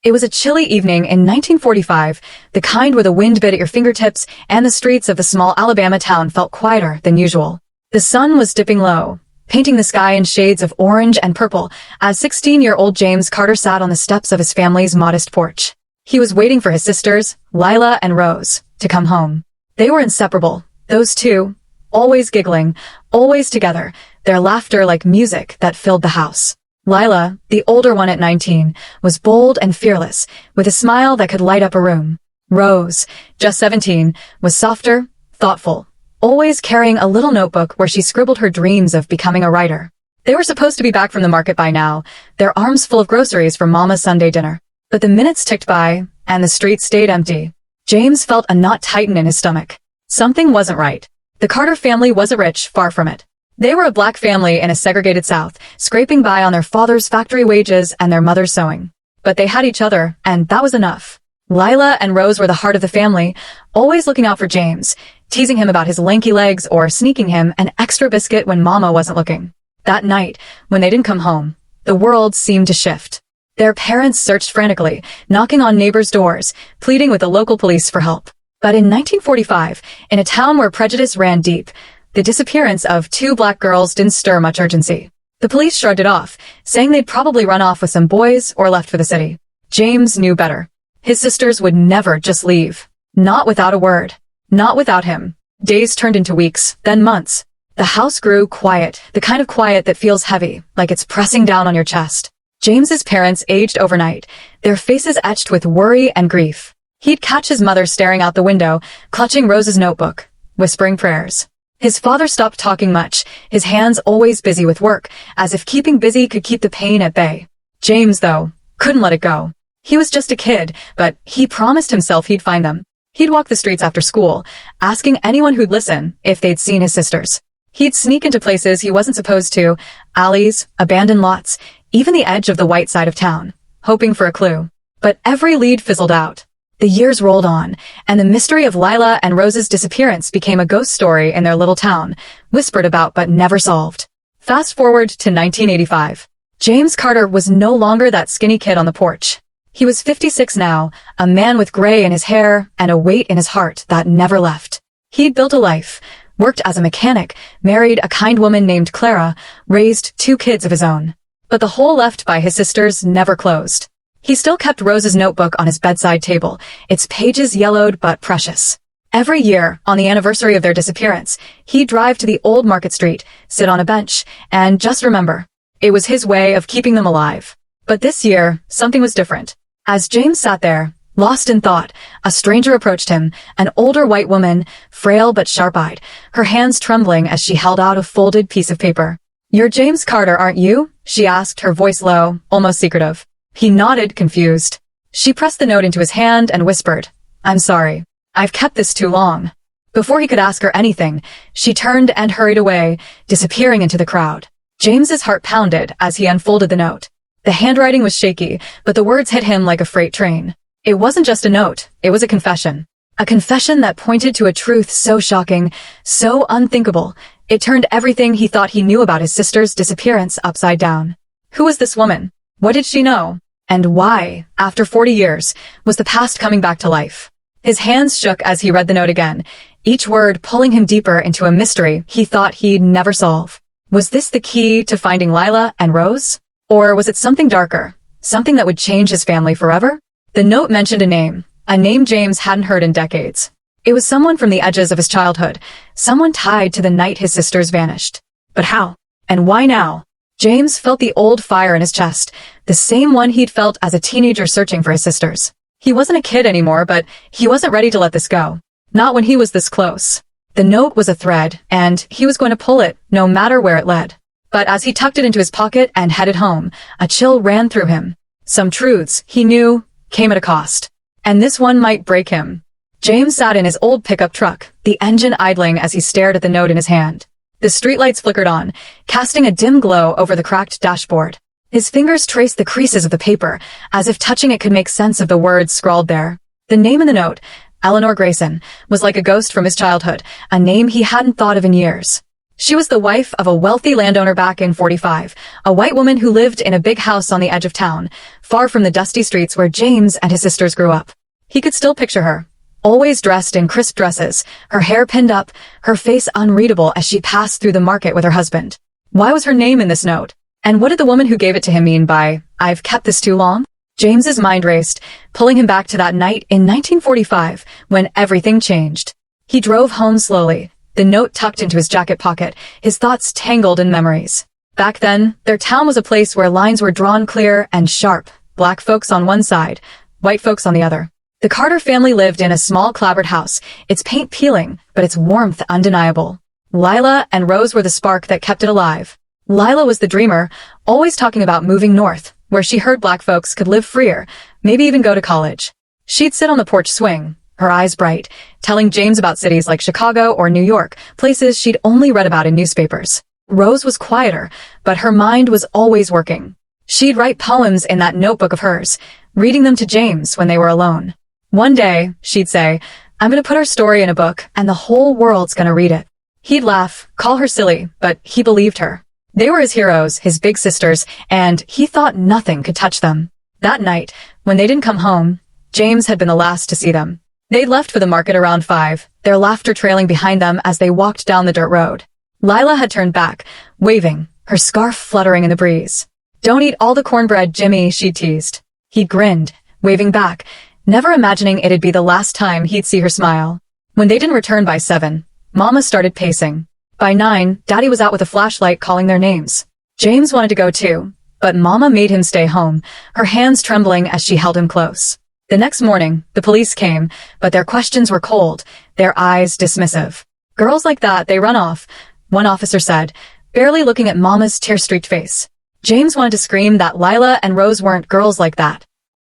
It was a chilly evening in 1945, the kind where the wind bit at your fingertips and the streets of the small Alabama town felt quieter than usual. The sun was dipping low, painting the sky in shades of orange and purple as 16-year-old James Carter sat on the steps of his family's modest porch. He was waiting for his sisters, Lila and Rose, to come home. They were inseparable, those two, always giggling, always together, their laughter like music that filled the house. Lila, the older one at 19, was bold and fearless, with a smile that could light up a room. Rose, just 17, was softer, thoughtful, always carrying a little notebook where she scribbled her dreams of becoming a writer. They were supposed to be back from the market by now, their arms full of groceries for Mama's Sunday dinner. But the minutes ticked by, and the streets stayed empty. James felt a knot tighten in his stomach. Something wasn't right. The Carter family wasn't rich, far from it. They were a black family in a segregated South, scraping by on their father's factory wages and their mother's sewing. But they had each other, and that was enough. Lila and Rose were the heart of the family, always looking out for James, teasing him about his lanky legs or sneaking him an extra biscuit when Mama wasn't looking. That night, when they didn't come home, the world seemed to shift. Their parents searched frantically, knocking on neighbors' doors, pleading with the local police for help. But in 1945, in a town where prejudice ran deep, the disappearance of two black girls didn't stir much urgency. The police shrugged it off, saying they'd probably run off with some boys or left for the city. James knew better. His sisters would never just leave. Not without a word. Not without him. Days turned into weeks, then months. The house grew quiet, the kind of quiet that feels heavy, like it's pressing down on your chest. James's parents aged overnight, their faces etched with worry and grief. He'd catch his mother staring out the window, clutching Rose's notebook, whispering prayers. His father stopped talking much, his hands always busy with work, as if keeping busy could keep the pain at bay. James, though, couldn't let it go. He was just a kid, but he promised himself he'd find them. He'd walk the streets after school, asking anyone who'd listen if they'd seen his sisters. He'd sneak into places he wasn't supposed to, alleys, abandoned lots, even the edge of the white side of town, hoping for a clue. But every lead fizzled out. The years rolled on, and the mystery of Lila and Rose's disappearance became a ghost story in their little town, whispered about but never solved. Fast forward to 1985. James Carter was no longer that skinny kid on the porch. He was 56 now, a man with gray in his hair and a weight in his heart that never left. He'd built a life, worked as a mechanic, married a kind woman named Clara, raised two kids of his own. But the hole left by his sisters never closed. He still kept Rose's notebook on his bedside table, its pages yellowed but precious. Every year, on the anniversary of their disappearance, he'd drive to the old Market Street, sit on a bench, and just remember. It was his way of keeping them alive. But this year, something was different. As James sat there, lost in thought, a stranger approached him, an older white woman, frail but sharp-eyed, her hands trembling as she held out a folded piece of paper. "You're James Carter, aren't you?" she asked, her voice low, almost secretive. He nodded, confused. She pressed the note into his hand and whispered, "I'm sorry. I've kept this too long." Before he could ask her anything, she turned and hurried away, disappearing into the crowd. James's heart pounded as he unfolded the note. The handwriting was shaky, but the words hit him like a freight train. It wasn't just a note, it was a confession. A confession that pointed to a truth so shocking, so unthinkable, it turned everything he thought he knew about his sister's disappearance upside down. Who was this woman? What did she know? And why, after 40 years, was the past coming back to life? His hands shook as he read the note again, each word pulling him deeper into a mystery he thought he'd never solve. Was this the key to finding Lila and Rose? Or was it something darker, something that would change his family forever? The note mentioned a name James hadn't heard in decades. It was someone from the edges of his childhood, someone tied to the night his sisters vanished. But how? And why now? James felt the old fire in his chest, the same one he'd felt as a teenager searching for his sisters. He wasn't a kid anymore, but he wasn't ready to let this go. Not when he was this close. The note was a thread, and he was going to pull it, no matter where it led. But as he tucked it into his pocket and headed home, a chill ran through him. Some truths, he knew, came at a cost. And this one might break him. James sat in his old pickup truck, the engine idling as he stared at the note in his hand. The streetlights flickered on, casting a dim glow over the cracked dashboard. His fingers traced the creases of the paper, as if touching it could make sense of the words scrawled there. The name in the note, Eleanor Grayson, was like a ghost from his childhood, a name he hadn't thought of in years. She was the wife of a wealthy landowner back in 45, a white woman who lived in a big house on the edge of town, far from the dusty streets where James and his sisters grew up. He could still picture her, always dressed in crisp dresses, her hair pinned up, her face unreadable as she passed through the market with her husband. Why was her name in this note? And what did the woman who gave it to him mean by, "I've kept this too long"? James's mind raced, pulling him back to that night in 1945, when everything changed. He drove home slowly, the note tucked into his jacket pocket, his thoughts tangled in memories. Back then, their town was a place where lines were drawn clear and sharp, black folks on one side, white folks on the other. The Carter family lived in a small clapboard house, its paint peeling, but its warmth undeniable. Lila and Rose were the spark that kept it alive. Lila was the dreamer, always talking about moving north, where she heard black folks could live freer, maybe even go to college. She'd sit on the porch swing, her eyes bright, telling James about cities like Chicago or New York, places she'd only read about in newspapers. Rose was quieter, but her mind was always working. She'd write poems in that notebook of hers, reading them to James when they were alone. One day, she'd say, "I'm going to put our story in a book, and the whole world's going to read it." He'd laugh, call her silly, but he believed her. They were his heroes, his big sisters, and he thought nothing could touch them. That night, when they didn't come home, James had been the last to see them. They'd left for the market around 5, their laughter trailing behind them as they walked down the dirt road. Lila had turned back, waving, her scarf fluttering in the breeze. "Don't eat all the cornbread, Jimmy," she teased. He grinned, waving back, never imagining it'd be the last time he'd see her smile. When they didn't return by 7, Mama started pacing. By 9, Daddy was out with a flashlight calling their names. James wanted to go too, but Mama made him stay home, her hands trembling as she held him close. The next morning, the police came, but their questions were cold, their eyes dismissive. "Girls like that, they run off," one officer said, barely looking at Mama's tear-streaked face. James wanted to scream that Lila and Rose weren't girls like that.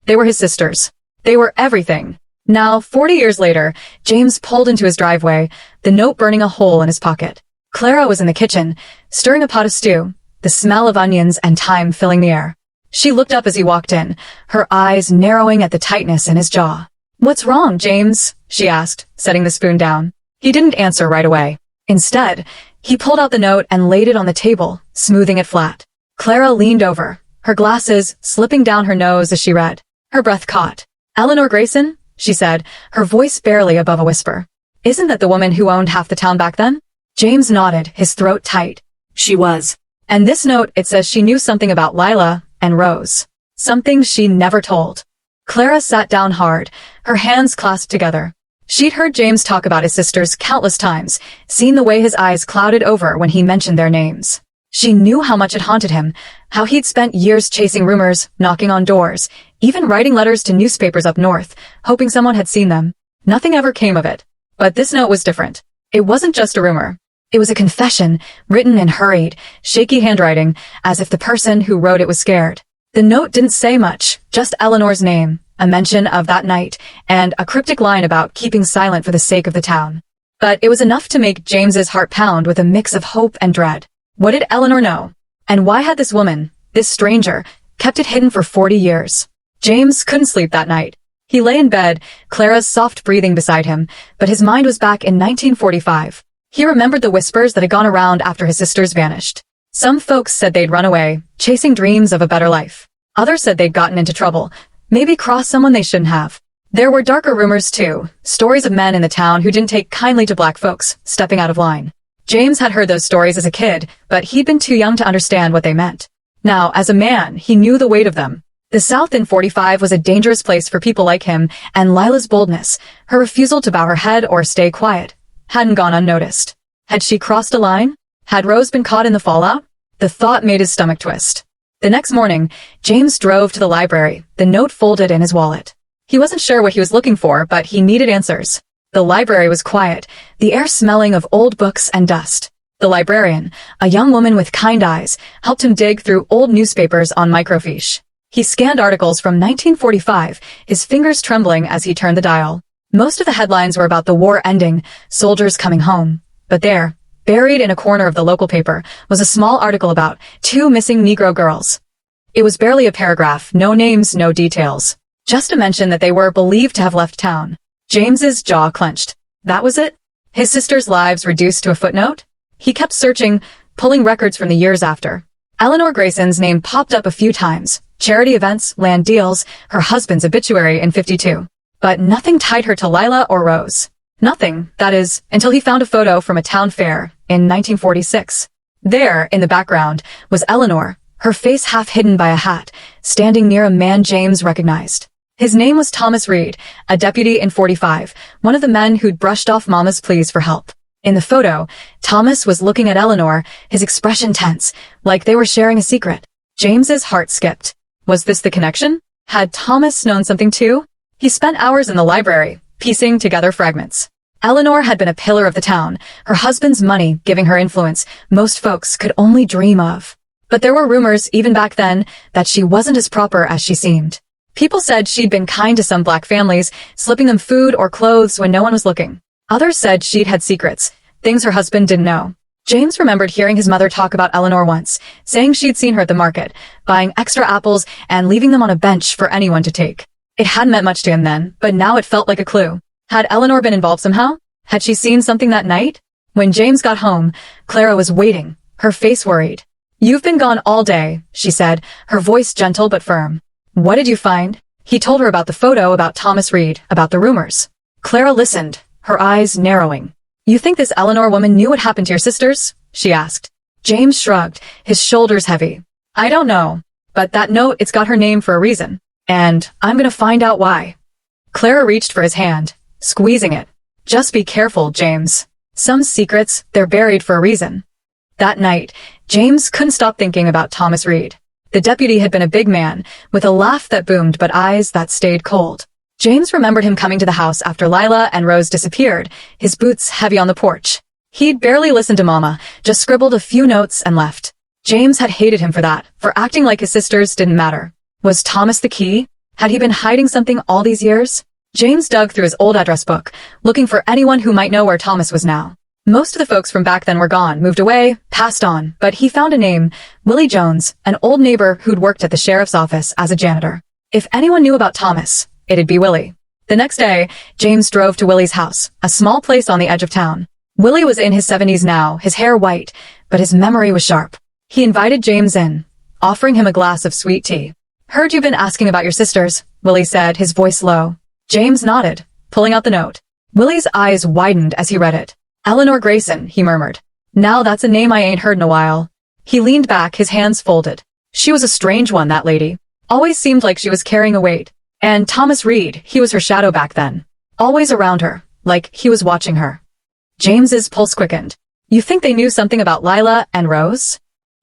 They were his sisters. They were everything. Now, 40 years later, James pulled into his driveway, the note burning a hole in his pocket. Clara was in the kitchen, stirring a pot of stew, the smell of onions and thyme filling the air. She looked up as he walked in, her eyes narrowing at the tightness in his jaw. "What's wrong, James?" she asked, setting the spoon down. He didn't answer right away. Instead, he pulled out the note and laid it on the table, smoothing it flat. Clara leaned over, her glasses slipping down her nose as she read. Her breath caught. "Eleanor Grayson?" she said, her voice barely above a whisper. "Isn't that the woman who owned half the town back then?" James nodded, his throat tight. "She was. And this note, it says she knew something about Lila and Rose. Something she never told." Clara sat down hard, her hands clasped together. She'd heard James talk about his sisters countless times, seen the way his eyes clouded over when he mentioned their names. She knew how much it haunted him, how he'd spent years chasing rumors, knocking on doors, even writing letters to newspapers up north, hoping someone had seen them. Nothing ever came of it. But this note was different. It wasn't just a rumor. It was a confession, written in hurried, shaky handwriting, as if the person who wrote it was scared. The note didn't say much, just Eleanor's name, a mention of that night, and a cryptic line about keeping silent for the sake of the town. But it was enough to make James's heart pound with a mix of hope and dread. What did Eleanor know? And why had this woman, this stranger, kept it hidden for 40 years? James couldn't sleep that night. He lay in bed, Clara's soft breathing beside him, but his mind was back in 1945. He remembered the whispers that had gone around after his sisters vanished. Some folks said they'd run away, chasing dreams of a better life. Others said they'd gotten into trouble, maybe crossed someone they shouldn't have. There were darker rumors too, stories of men in the town who didn't take kindly to black folks, stepping out of line. James had heard those stories as a kid, but he'd been too young to understand what they meant. Now, as a man, he knew the weight of them. The South in 45 was a dangerous place for people like him, and Lila's boldness, her refusal to bow her head or stay quiet, hadn't gone unnoticed. Had she crossed a line? Had Rose been caught in the fallout? The thought made his stomach twist. The next morning, James drove to the library, the note folded in his wallet. He wasn't sure what he was looking for, but he needed answers. The library was quiet, the air smelling of old books and dust. The librarian, a young woman with kind eyes, helped him dig through old newspapers on microfiche. He scanned articles from 1945, his fingers trembling as he turned the dial. Most of the headlines were about the war ending, soldiers coming home. But there, buried in a corner of the local paper, was a small article about 2 missing Negro girls. It was barely a paragraph, no names, no details. Just a mention that they were believed to have left town. James's jaw clenched. That was it? His sisters' lives reduced to a footnote? He kept searching, pulling records from the years after. Eleanor Grayson's name popped up a few times. Charity events, land deals, her husband's obituary in 52. But nothing tied her to Lila or Rose. Nothing, that is, until he found a photo from a town fair in 1946. There, in the background, was Eleanor, her face half hidden by a hat, standing near a man James recognized. His name was Thomas Reed, a deputy in 45, one of the men who'd brushed off Mama's pleas for help. In the photo, Thomas was looking at Eleanor, his expression tense, like they were sharing a secret. James's heart skipped. Was this the connection? Had Thomas known something too? He spent hours in the library, piecing together fragments. Eleanor had been a pillar of the town, her husband's money giving her influence most folks could only dream of. But there were rumors, even back then, that she wasn't as proper as she seemed. People said she'd been kind to some black families, slipping them food or clothes when no one was looking. Others said she'd had secrets, things her husband didn't know. James remembered hearing his mother talk about Eleanor once, saying she'd seen her at the market, buying extra apples and leaving them on a bench for anyone to take. It hadn't meant much to him then, but now it felt like a clue. Had Eleanor been involved somehow? Had she seen something that night? When James got home, Clara was waiting, her face worried. "You've been gone all day," she said, her voice gentle but firm. "What did you find?" He told her about the photo, about Thomas Reed, about the rumors. Clara listened, her eyes narrowing. "You think this Eleanor woman knew what happened to your sisters?" she asked. James shrugged, his shoulders heavy. "I don't know, but that note, it's got her name for a reason. And I'm gonna find out why." Clara reached for his hand, squeezing it. "Just be careful, James. Some secrets, they're buried for a reason." That night, James couldn't stop thinking about Thomas Reed. The deputy had been a big man, with a laugh that boomed but eyes that stayed cold. James remembered him coming to the house after Lila and Rose disappeared, his boots heavy on the porch. He'd barely listened to Mama, just scribbled a few notes and left. James had hated him for that, for acting like his sisters didn't matter. Was Thomas the key? Had he been hiding something all these years? James dug through his old address book, looking for anyone who might know where Thomas was now. Most of the folks from back then were gone, moved away, passed on, but he found a name, Willie Jones, an old neighbor who'd worked at the sheriff's office as a janitor. If anyone knew about Thomas, it'd be Willie. The next day, James drove to Willie's house, a small place on the edge of town. Willie was in his 70s now, his hair white, but his memory was sharp. He invited James in, offering him a glass of sweet tea. "Heard you've been asking about your sisters," Willie said, his voice low. James nodded, pulling out the note. Willie's eyes widened as he read it. "Eleanor Grayson," he murmured. "Now that's a name I ain't heard in a while." He leaned back, his hands folded. She was a strange one, that lady. Always seemed like she was carrying a weight. And Thomas Reed, he was her shadow back then. Always around her, like he was watching her. James's pulse quickened. "You think they knew something about Lila and Rose?"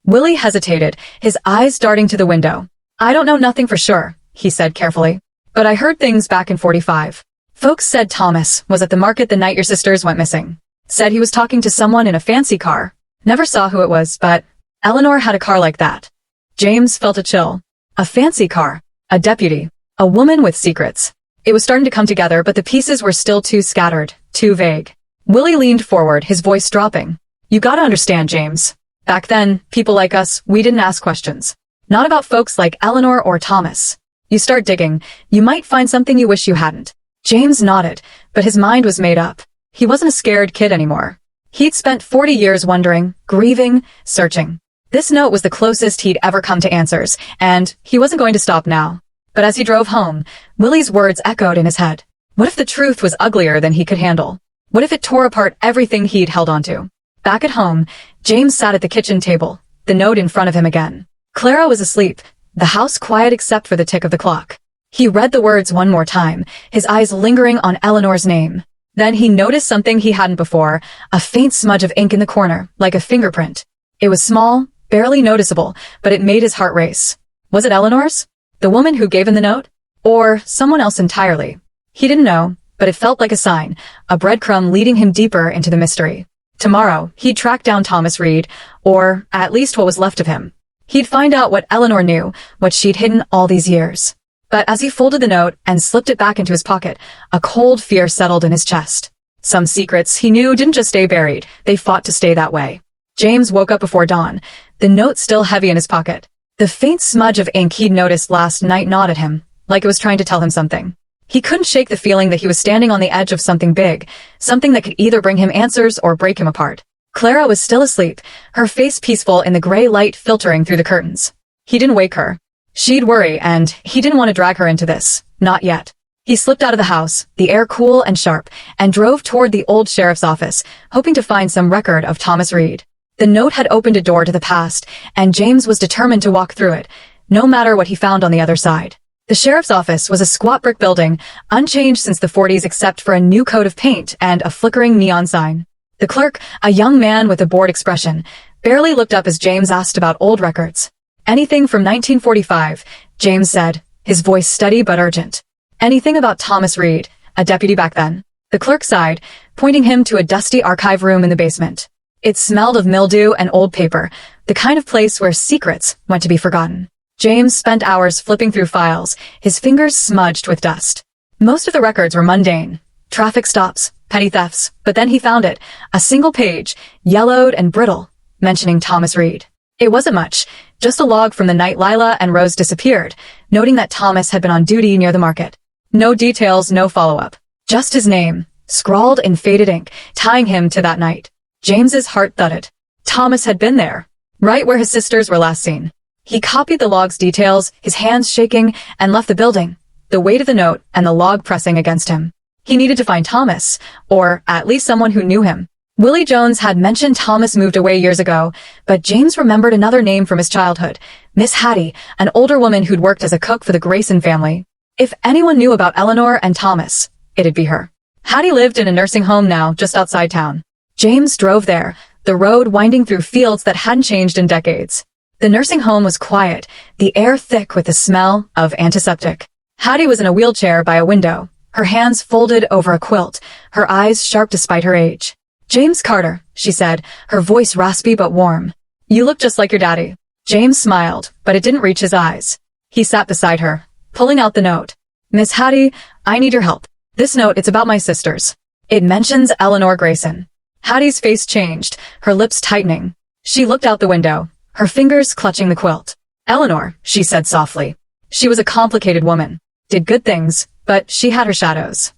Willie hesitated, his eyes darting to the window. "I don't know nothing for sure," he said carefully. "But I heard things back in 45. Folks said Thomas was at the market the night your sisters went missing. Said he was talking to someone in a fancy car. Never saw who it was, but Eleanor had a car like that." James felt a chill. A fancy car. A deputy. A woman with secrets. It was starting to come together, but the pieces were still too scattered, too vague. Willie leaned forward, his voice dropping. "You gotta understand, James. Back then, people like us, we didn't ask questions. Not about folks like Eleanor or Thomas. You start digging, you might find something you wish you hadn't." James nodded, but his mind was made up. He wasn't a scared kid anymore. He'd spent 40 years wondering, grieving, searching. This note was the closest he'd ever come to answers, and he wasn't going to stop now. But as he drove home, Willie's words echoed in his head. What if the truth was uglier than he could handle? What if it tore apart everything he'd held onto? Back at home, James sat at the kitchen table, the note in front of him again. Clara was asleep, the house quiet except for the tick of the clock. He read the words one more time, his eyes lingering on Eleanor's name. Then he noticed something he hadn't before, a faint smudge of ink in the corner, like a fingerprint. It was small, barely noticeable, but it made his heart race. Was it Eleanor's? The woman who gave him the note? Or someone else entirely? He didn't know, but it felt like a sign, a breadcrumb leading him deeper into the mystery. Tomorrow, he'd track down Thomas Reed, or at least what was left of him. He'd find out what Eleanor knew, what she'd hidden all these years. But as he folded the note and slipped it back into his pocket, a cold fear settled in his chest. Some secrets, he knew, didn't just stay buried, they fought to stay that way. James woke up before dawn, the note still heavy in his pocket. The faint smudge of ink he'd noticed last night gnawed at him, like it was trying to tell him something. He couldn't shake the feeling that he was standing on the edge of something big, something that could either bring him answers or break him apart. Clara was still asleep, her face peaceful in the gray light filtering through the curtains. He didn't wake her. She'd worry, and he didn't want to drag her into this. Not yet. He slipped out of the house, the air cool and sharp, and drove toward the old sheriff's office, hoping to find some record of Thomas Reed. The note had opened a door to the past, and James was determined to walk through it, no matter what he found on the other side. The sheriff's office was a squat brick building, unchanged since the 40s except for a new coat of paint and a flickering neon sign. The clerk, a young man with a bored expression, barely looked up as James asked about old records. Anything from 1945, James said, his voice steady but urgent. Anything about Thomas Reed, a deputy back then. The clerk sighed, pointing him to a dusty archive room in the basement. It smelled of mildew and old paper, the kind of place where secrets went to be forgotten. James spent hours flipping through files, his fingers smudged with dust. Most of the records were mundane. Traffic stops, petty thefts, but then he found it, a single page, yellowed and brittle, mentioning Thomas Reed. It wasn't much, just a log from the night Lila and Rose disappeared, noting that Thomas had been on duty near the market. No details, no follow-up. Just his name, scrawled in faded ink, tying him to that night. James's heart thudded. Thomas had been there, right where his sisters were last seen. He copied the log's details, his hands shaking, and left the building, the weight of the note and the log pressing against him. He needed to find Thomas, or at least someone who knew him. Willie Jones had mentioned Thomas moved away years ago, but James remembered another name from his childhood, Miss Hattie, an older woman who'd worked as a cook for the Grayson family. If anyone knew about Eleanor and Thomas, it'd be her. Hattie lived in a nursing home now, just outside town. James drove there, the road winding through fields that hadn't changed in decades. The nursing home was quiet, the air thick with the smell of antiseptic. Hattie was in a wheelchair by a window, her hands folded over a quilt, her eyes sharp despite her age. "James Carter," she said, her voice raspy but warm. "You look just like your daddy." James smiled, but it didn't reach his eyes. He sat beside her, pulling out the note. "Miss Hattie, I need your help. This note, it's about my sisters. It mentions Eleanor Grayson." Hattie's face changed, her lips tightening. She looked out the window, her fingers clutching the quilt. "Eleanor," she said softly. "She was a complicated woman. Did good things, but she had her shadows."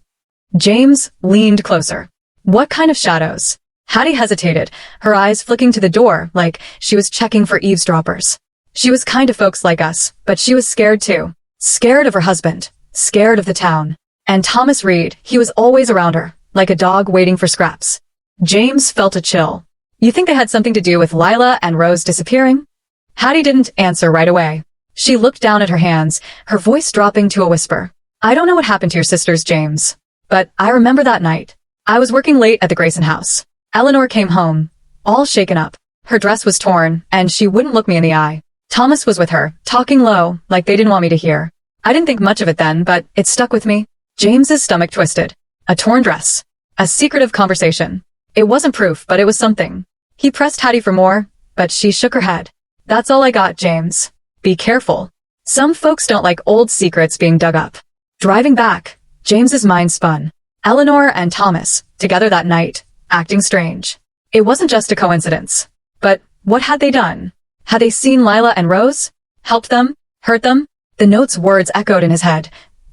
James leaned closer. "What kind of shadows?" Hattie hesitated, her eyes flicking to the door like she was checking for eavesdroppers. "She was kind to folks like us, but she was scared too. Scared of her husband, scared of the town. And Thomas Reed, he was always around her, like a dog waiting for scraps." James felt a chill. "You think they had something to do with Lila and Rose disappearing?" Hattie didn't answer right away. She looked down at her hands, her voice dropping to a whisper. "I don't know what happened to your sisters, James. But I remember that night. I was working late at the Grayson house. Eleanor came home, all shaken up. Her dress was torn, and she wouldn't look me in the eye. Thomas was with her, talking low, like they didn't want me to hear. I didn't think much of it then, but it stuck with me." James's stomach twisted. A torn dress. A secretive conversation. It wasn't proof, but it was something. He pressed Hattie for more, but she shook her head. "That's all I got, James. Be careful. Some folks don't like old secrets being dug up." Driving back, James's mind spun. Eleanor and Thomas, together that night, acting strange. It wasn't just a coincidence. But what had they done? Had they seen Lila and Rose? Helped them? Hurt them? The note's words echoed in his head,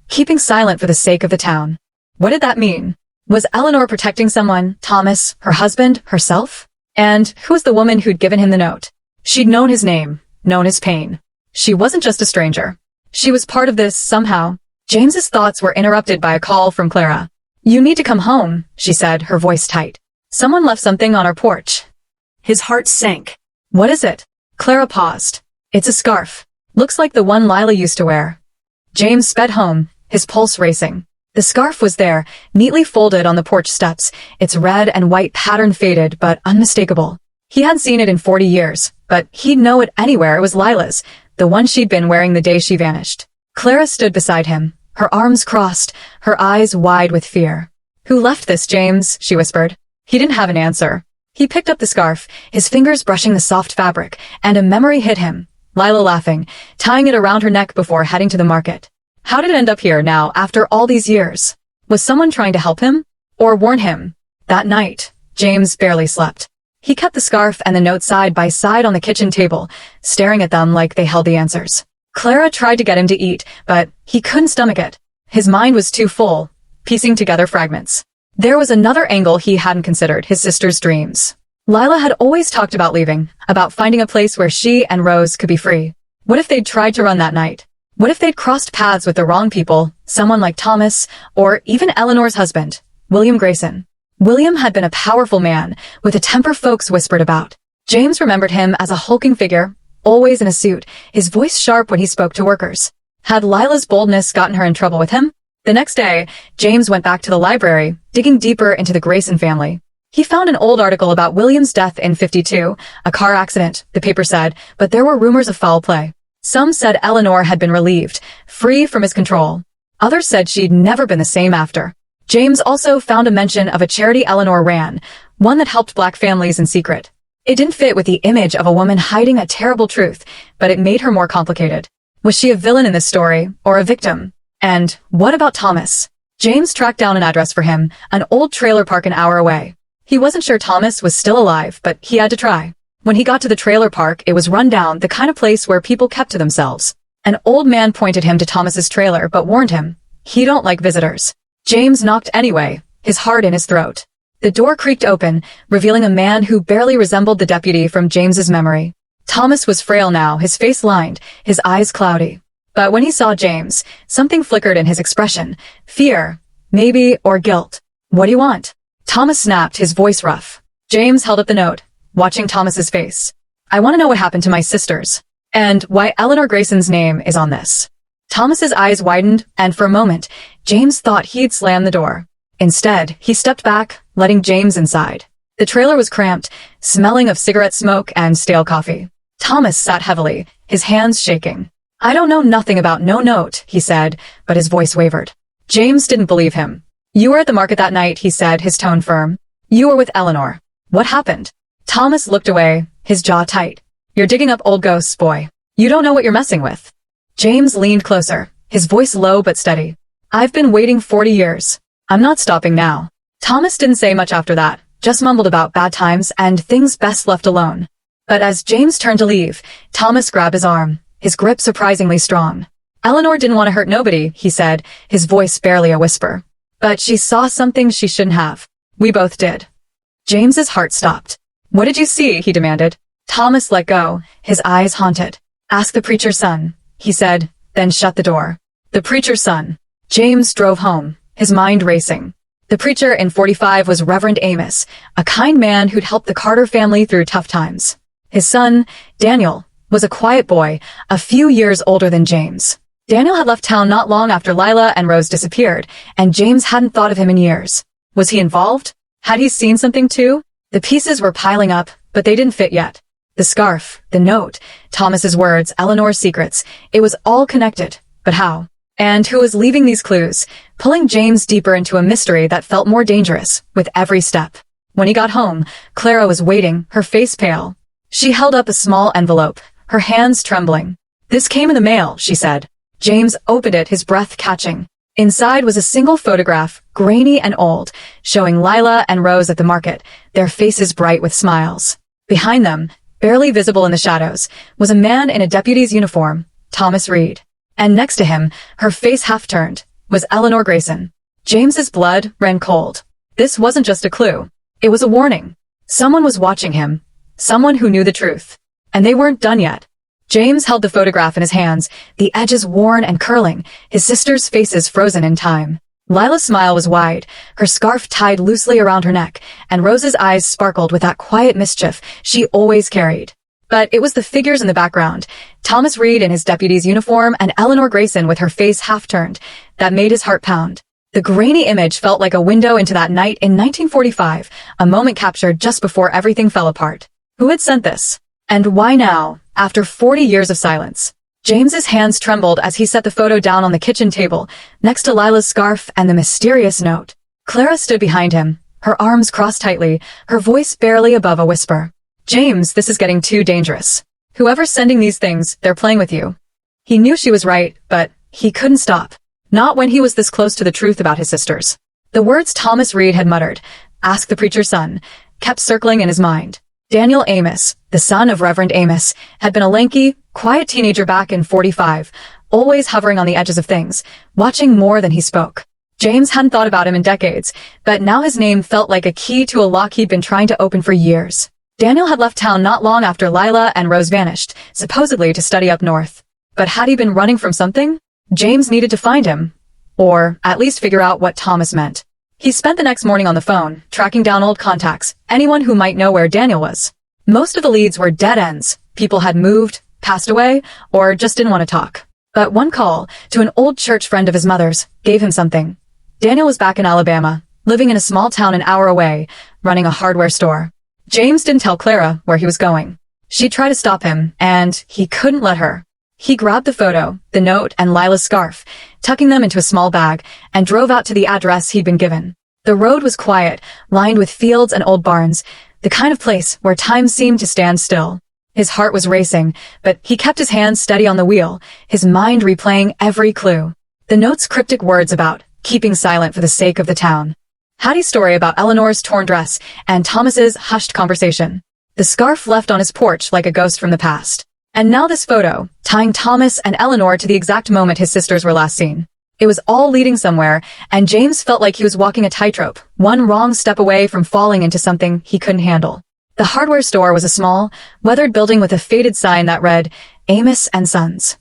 keeping silent for the sake of the town. What did that mean? Was Eleanor protecting someone, Thomas, her husband, herself? And who was the woman who'd given him the note? She'd known his name, known his pain. She wasn't just a stranger. She was part of this, somehow. James's thoughts were interrupted by a call from Clara. "You need to come home," she said, her voice tight. "Someone left something on our porch." His heart sank. "What is it?" Clara paused. "It's a scarf. Looks like the one Lila used to wear." James sped home, his pulse racing. The scarf was there, neatly folded on the porch steps, its red and white pattern faded but unmistakable. He hadn't seen it in 40 years, but he'd know it anywhere. It was Lila's, the one she'd been wearing the day she vanished. Clara stood beside him, her arms crossed, her eyes wide with fear. "Who left this, James?" she whispered. He didn't have an answer. He picked up the scarf, his fingers brushing the soft fabric, and a memory hit him. Lila laughing, tying it around her neck before heading to the market. How did it end up here now, after all these years? Was someone trying to help him? Or warn him? That night, James barely slept. He kept the scarf and the note side by side on the kitchen table, staring at them like they held the answers. Clara tried to get him to eat, but he couldn't stomach it. His mind was too full, piecing together fragments. There was another angle he hadn't considered, his sister's dreams. Lila had always talked about leaving, about finding a place where she and Rose could be free. What if they'd tried to run that night? What if they'd crossed paths with the wrong people, someone like Thomas, or even Eleanor's husband, William Grayson? William had been a powerful man, with a temper folks whispered about. James remembered him as a hulking figure, always in a suit, his voice sharp when he spoke to workers. Had Lila's boldness gotten her in trouble with him? The next day, James went back to the library, digging deeper into the Grayson family. He found an old article about William's death in '52, a car accident, the paper said, but there were rumors of foul play. Some said Eleanor had been relieved, free from his control. Others said she'd never been the same after. James also found a mention of a charity Eleanor ran, one that helped black families in secret. It didn't fit with the image of a woman hiding a terrible truth, but it made her more complicated. Was she a villain in this story, or a victim? And what about Thomas? James tracked down an address for him, an old trailer park an hour away. He wasn't sure Thomas was still alive, but he had to try. When he got to the trailer park, it was run down, the kind of place where people kept to themselves. An old man pointed him to Thomas's trailer, but warned him, he don't like visitors. James knocked anyway, his heart in his throat. The door creaked open, revealing a man who barely resembled the deputy from James's memory. Thomas was frail now, his face lined, his eyes cloudy. But when he saw James, something flickered in his expression. Fear, maybe, or guilt. What do you want? Thomas snapped, his voice rough. James held up the note, watching Thomas's face. I want to know what happened to my sisters, and why Eleanor Grayson's name is on this. Thomas's eyes widened, and for a moment, James thought he'd slam the door. Instead, he stepped back, letting James inside. The trailer was cramped, smelling of cigarette smoke and stale coffee. Thomas sat heavily, his hands shaking. I don't know nothing about no note, he said, but his voice wavered. James didn't believe him. You were at the market that night, he said, his tone firm. You were with Eleanor. What happened? Thomas looked away, his jaw tight. You're digging up old ghosts, boy. You don't know what you're messing with. James leaned closer, his voice low but steady. I've been waiting 40 years. I'm not stopping now. Thomas didn't say much after that, just mumbled about bad times and things best left alone. But as James turned to leave, Thomas grabbed his arm, his grip surprisingly strong. Eleanor didn't want to hurt nobody, he said, his voice barely a whisper. But she saw something she shouldn't have. We both did. James's heart stopped. What did you see? He demanded. Thomas let go, his eyes haunted. Ask the preacher's son, he said, then shut the door. The preacher's son. James drove home, his mind racing. The preacher in 45 was Reverend Amos, a kind man who'd helped the Carter family through tough times. His son, Daniel, was a quiet boy, a few years older than James. Daniel had left town not long after Lila and Rose disappeared, and James hadn't thought of him in years. Was he involved? Had he seen something too? The pieces were piling up, but they didn't fit yet. The scarf, the note, Thomas's words, Eleanor's secrets, it was all connected. But how? And who was leaving these clues, pulling James deeper into a mystery that felt more dangerous with every step. When he got home, Clara was waiting, her face pale. She held up a small envelope, her hands trembling. This came in the mail, she said. James opened it, his breath catching. Inside was a single photograph, grainy and old, showing Lila and Rose at the market, their faces bright with smiles. Behind them, barely visible in the shadows, was a man in a deputy's uniform, Thomas Reed. And next to him, her face half-turned, was Eleanor Grayson. James's blood ran cold. This wasn't just a clue. It was a warning. Someone was watching him. Someone who knew the truth. And they weren't done yet. James held the photograph in his hands, the edges worn and curling, his sisters' faces frozen in time. Lila's smile was wide, her scarf tied loosely around her neck, and Rose's eyes sparkled with that quiet mischief she always carried. But it was the figures in the background, Thomas Reed in his deputy's uniform and Eleanor Grayson with her face half-turned, that made his heart pound. The grainy image felt like a window into that night in 1945, a moment captured just before everything fell apart. Who had sent this? And why now, after 40 years of silence? James's hands trembled as he set the photo down on the kitchen table, next to Lila's scarf and the mysterious note. Clara stood behind him, her arms crossed tightly, her voice barely above a whisper. James, this is getting too dangerous. Whoever's sending these things, they're playing with you. He knew she was right, but he couldn't stop. Not when he was this close to the truth about his sisters. The words Thomas Reed had muttered, ask the preacher's son, kept circling in his mind. Daniel Amos, the son of Reverend Amos, had been a lanky, quiet teenager back in 45, always hovering on the edges of things, watching more than he spoke. James hadn't thought about him in decades, but now his name felt like a key to a lock he'd been trying to open for years. Daniel had left town not long after Lila and Rose vanished, supposedly to study up north. But had he been running from something? James needed to find him. Or at least figure out what Thomas meant. He spent the next morning on the phone, tracking down old contacts, anyone who might know where Daniel was. Most of the leads were dead ends. People had moved, passed away, or just didn't want to talk. But one call, to an old church friend of his mother's, gave him something. Daniel was back in Alabama, living in a small town an hour away, running a hardware store. James didn't tell Clara where he was going. She tried to stop him, and he couldn't let her. He grabbed the photo, the note, and Lila's scarf, tucking them into a small bag, and drove out to the address he'd been given. The road was quiet, lined with fields and old barns, the kind of place where time seemed to stand still. His heart was racing, but he kept his hands steady on the wheel, his mind replaying every clue. The note's cryptic words about keeping silent for the sake of the town. Hattie's story about Eleanor's torn dress, and Thomas's hushed conversation. The scarf left on his porch like a ghost from the past. And now this photo, tying Thomas and Eleanor to the exact moment his sisters were last seen. It was all leading somewhere, and James felt like he was walking a tightrope, one wrong step away from falling into something he couldn't handle. The hardware store was a small, weathered building with a faded sign that read, Amos and Sons.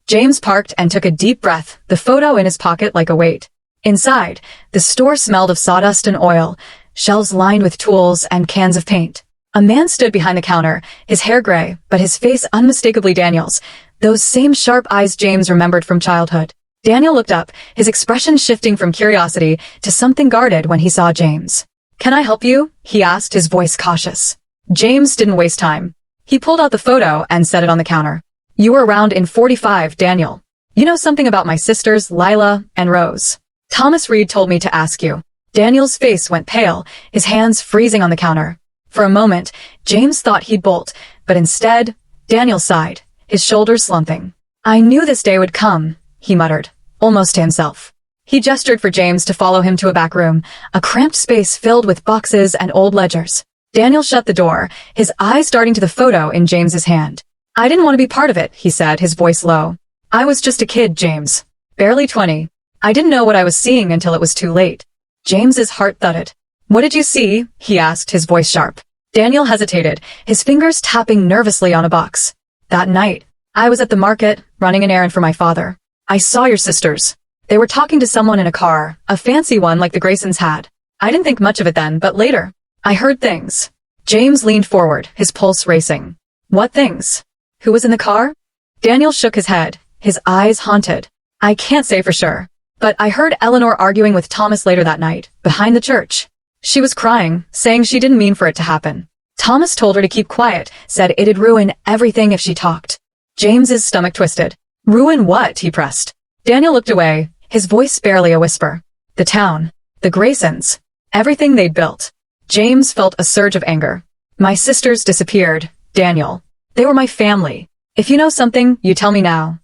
James parked and took a deep breath, the photo in his pocket like a weight. Inside, the store smelled of sawdust and oil, shelves lined with tools and cans of paint. A man stood behind the counter, his hair gray, but his face unmistakably Daniel's, those same sharp eyes James remembered from childhood. Daniel looked up, his expression shifting from curiosity to something guarded when he saw James. "Can I help you?" he asked, his voice cautious. James didn't waste time. He pulled out the photo and set it on the counter. "You were around in 45, Daniel. You know something about my sisters, Lila and Rose. Thomas Reed told me to ask you." Daniel's face went pale, his hands freezing on the counter. For a moment, James thought he'd bolt, but instead, Daniel sighed, his shoulders slumping. "I knew this day would come," he muttered, almost to himself. He gestured for James to follow him to a back room, a cramped space filled with boxes and old ledgers. Daniel shut the door, his eyes darting to the photo in James's hand. "I didn't want to be part of it," he said, his voice low. "I was just a kid, James. Barely 20. I didn't know what I was seeing until it was too late." James's heart thudded. "What did you see?" he asked, his voice sharp. Daniel hesitated, his fingers tapping nervously on a box. "That night, I was at the market, running an errand for my father. I saw your sisters. They were talking to someone in a car, a fancy one like the Graysons had. I didn't think much of it then, but later, I heard things." James leaned forward, his pulse racing. "What things? Who was in the car?" Daniel shook his head, his eyes haunted. "I can't say for sure, but I heard Eleanor arguing with Thomas later that night, behind the church. She was crying, saying she didn't mean for it to happen. Thomas told her to keep quiet, said it'd ruin everything if she talked." James's stomach twisted. "Ruin what?" he pressed. Daniel looked away, his voice barely a whisper. "The town. The Graysons. Everything they'd built." James felt a surge of anger. "My sisters disappeared, Daniel. They were my family. If you know something, you tell me now."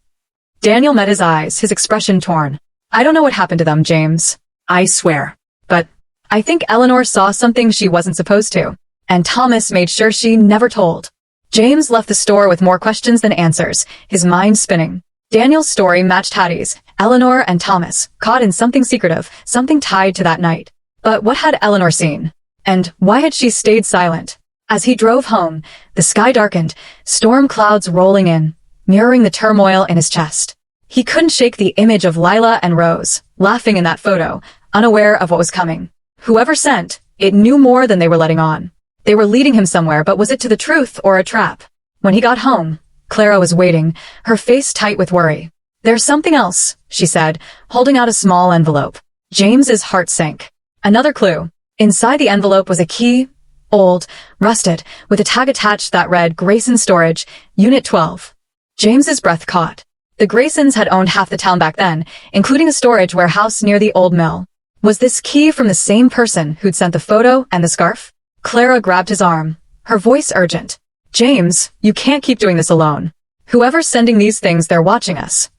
Daniel met his eyes, his expression torn. "I don't know what happened to them, James. I swear. But I think Eleanor saw something she wasn't supposed to, and Thomas made sure she never told." James left the store with more questions than answers, his mind spinning. Daniel's story matched Hattie's, Eleanor and Thomas, caught in something secretive, something tied to that night. But what had Eleanor seen? And why had she stayed silent? As he drove home, the sky darkened, storm clouds rolling in, mirroring the turmoil in his chest. He couldn't shake the image of Lila and Rose, laughing in that photo, unaware of what was coming. Whoever sent, it knew more than they were letting on. They were leading him somewhere, but was it to the truth or a trap? When he got home, Clara was waiting, her face tight with worry. "There's something else," she said, holding out a small envelope. James's heart sank. Another clue. Inside the envelope was a key, old, rusted, with a tag attached that read Grayson Storage, Unit 12. James's breath caught. The Graysons had owned half the town back then, including a storage warehouse near the old mill. Was this key from the same person who'd sent the photo and the scarf? Clara grabbed his arm, her voice urgent. "James, you can't keep doing this alone. Whoever's sending these things, they're watching us."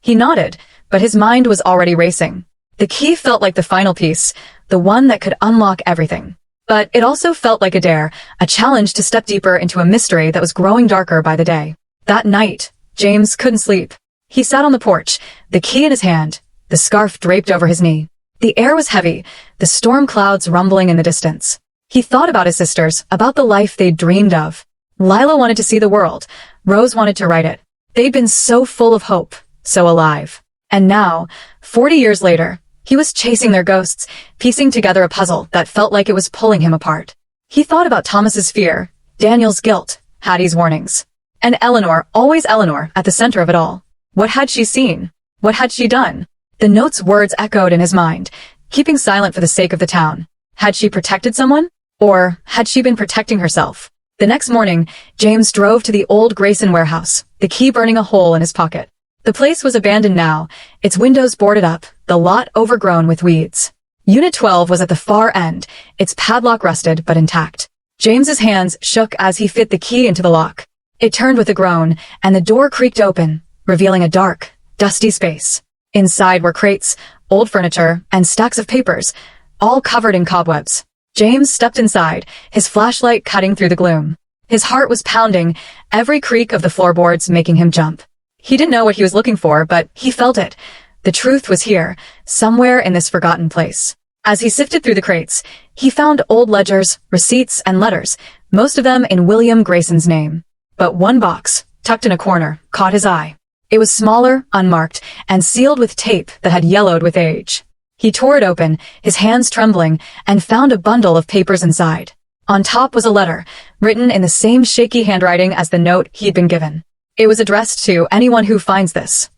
He nodded, but his mind was already racing. The key felt like the final piece, the one that could unlock everything. But it also felt like a dare, a challenge to step deeper into a mystery that was growing darker by the day. That night, James couldn't sleep. He sat on the porch, the key in his hand, the scarf draped over his knee. The air was heavy, the storm clouds rumbling in the distance. He thought about his sisters, about the life they'd dreamed of. Lila wanted to see the world. Rose wanted to write it. They'd been so full of hope, so alive. And now, 40 years later, he was chasing their ghosts, piecing together a puzzle that felt like it was pulling him apart. He thought about Thomas's fear, Daniel's guilt, Hattie's warnings. And Eleanor, always Eleanor, at the center of it all. What had she seen? What had she done? The note's words echoed in his mind, keeping silent for the sake of the town. Had she protected someone? Or had she been protecting herself? The next morning, James drove to the old Grayson warehouse, the key burning a hole in his pocket. The place was abandoned now, its windows boarded up, the lot overgrown with weeds. Unit 12 was at the far end, its padlock rusted but intact. James's hands shook as he fit the key into the lock. It turned with a groan, and the door creaked open, revealing a dark, dusty space. Inside were crates, old furniture, and stacks of papers, all covered in cobwebs. James stepped inside, his flashlight cutting through the gloom. His heart was pounding, every creak of the floorboards making him jump. He didn't know what he was looking for, but he felt it. The truth was here, somewhere in this forgotten place. As he sifted through the crates, he found old ledgers, receipts, and letters, most of them in William Grayson's name. But one box, tucked in a corner, caught his eye. It was smaller, unmarked, and sealed with tape that had yellowed with age. He tore it open, his hands trembling, and found a bundle of papers inside. On top was a letter, written in the same shaky handwriting as the note he'd been given. It was addressed to anyone who finds this.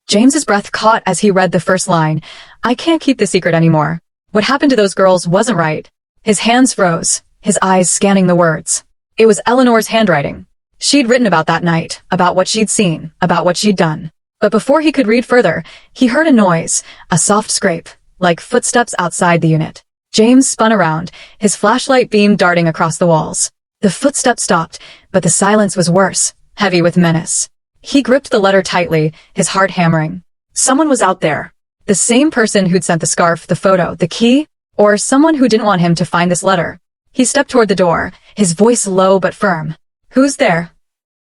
James's breath caught as he read the first line. I can't keep the secret anymore. What happened to those girls wasn't right. His hands froze, his eyes scanning the words. It was Eleanor's handwriting. She'd written about that night, about what she'd seen, about what she'd done. But before he could read further, he heard a noise, a soft scrape, like footsteps outside the unit. James spun around, his flashlight beam darting across the walls. The footsteps stopped, but the silence was worse, heavy with menace. He gripped the letter tightly, his heart hammering. Someone was out there. The same person who'd sent the scarf, the photo, the key, or someone who didn't want him to find this letter. He stepped toward the door, his voice low but firm. Who's there?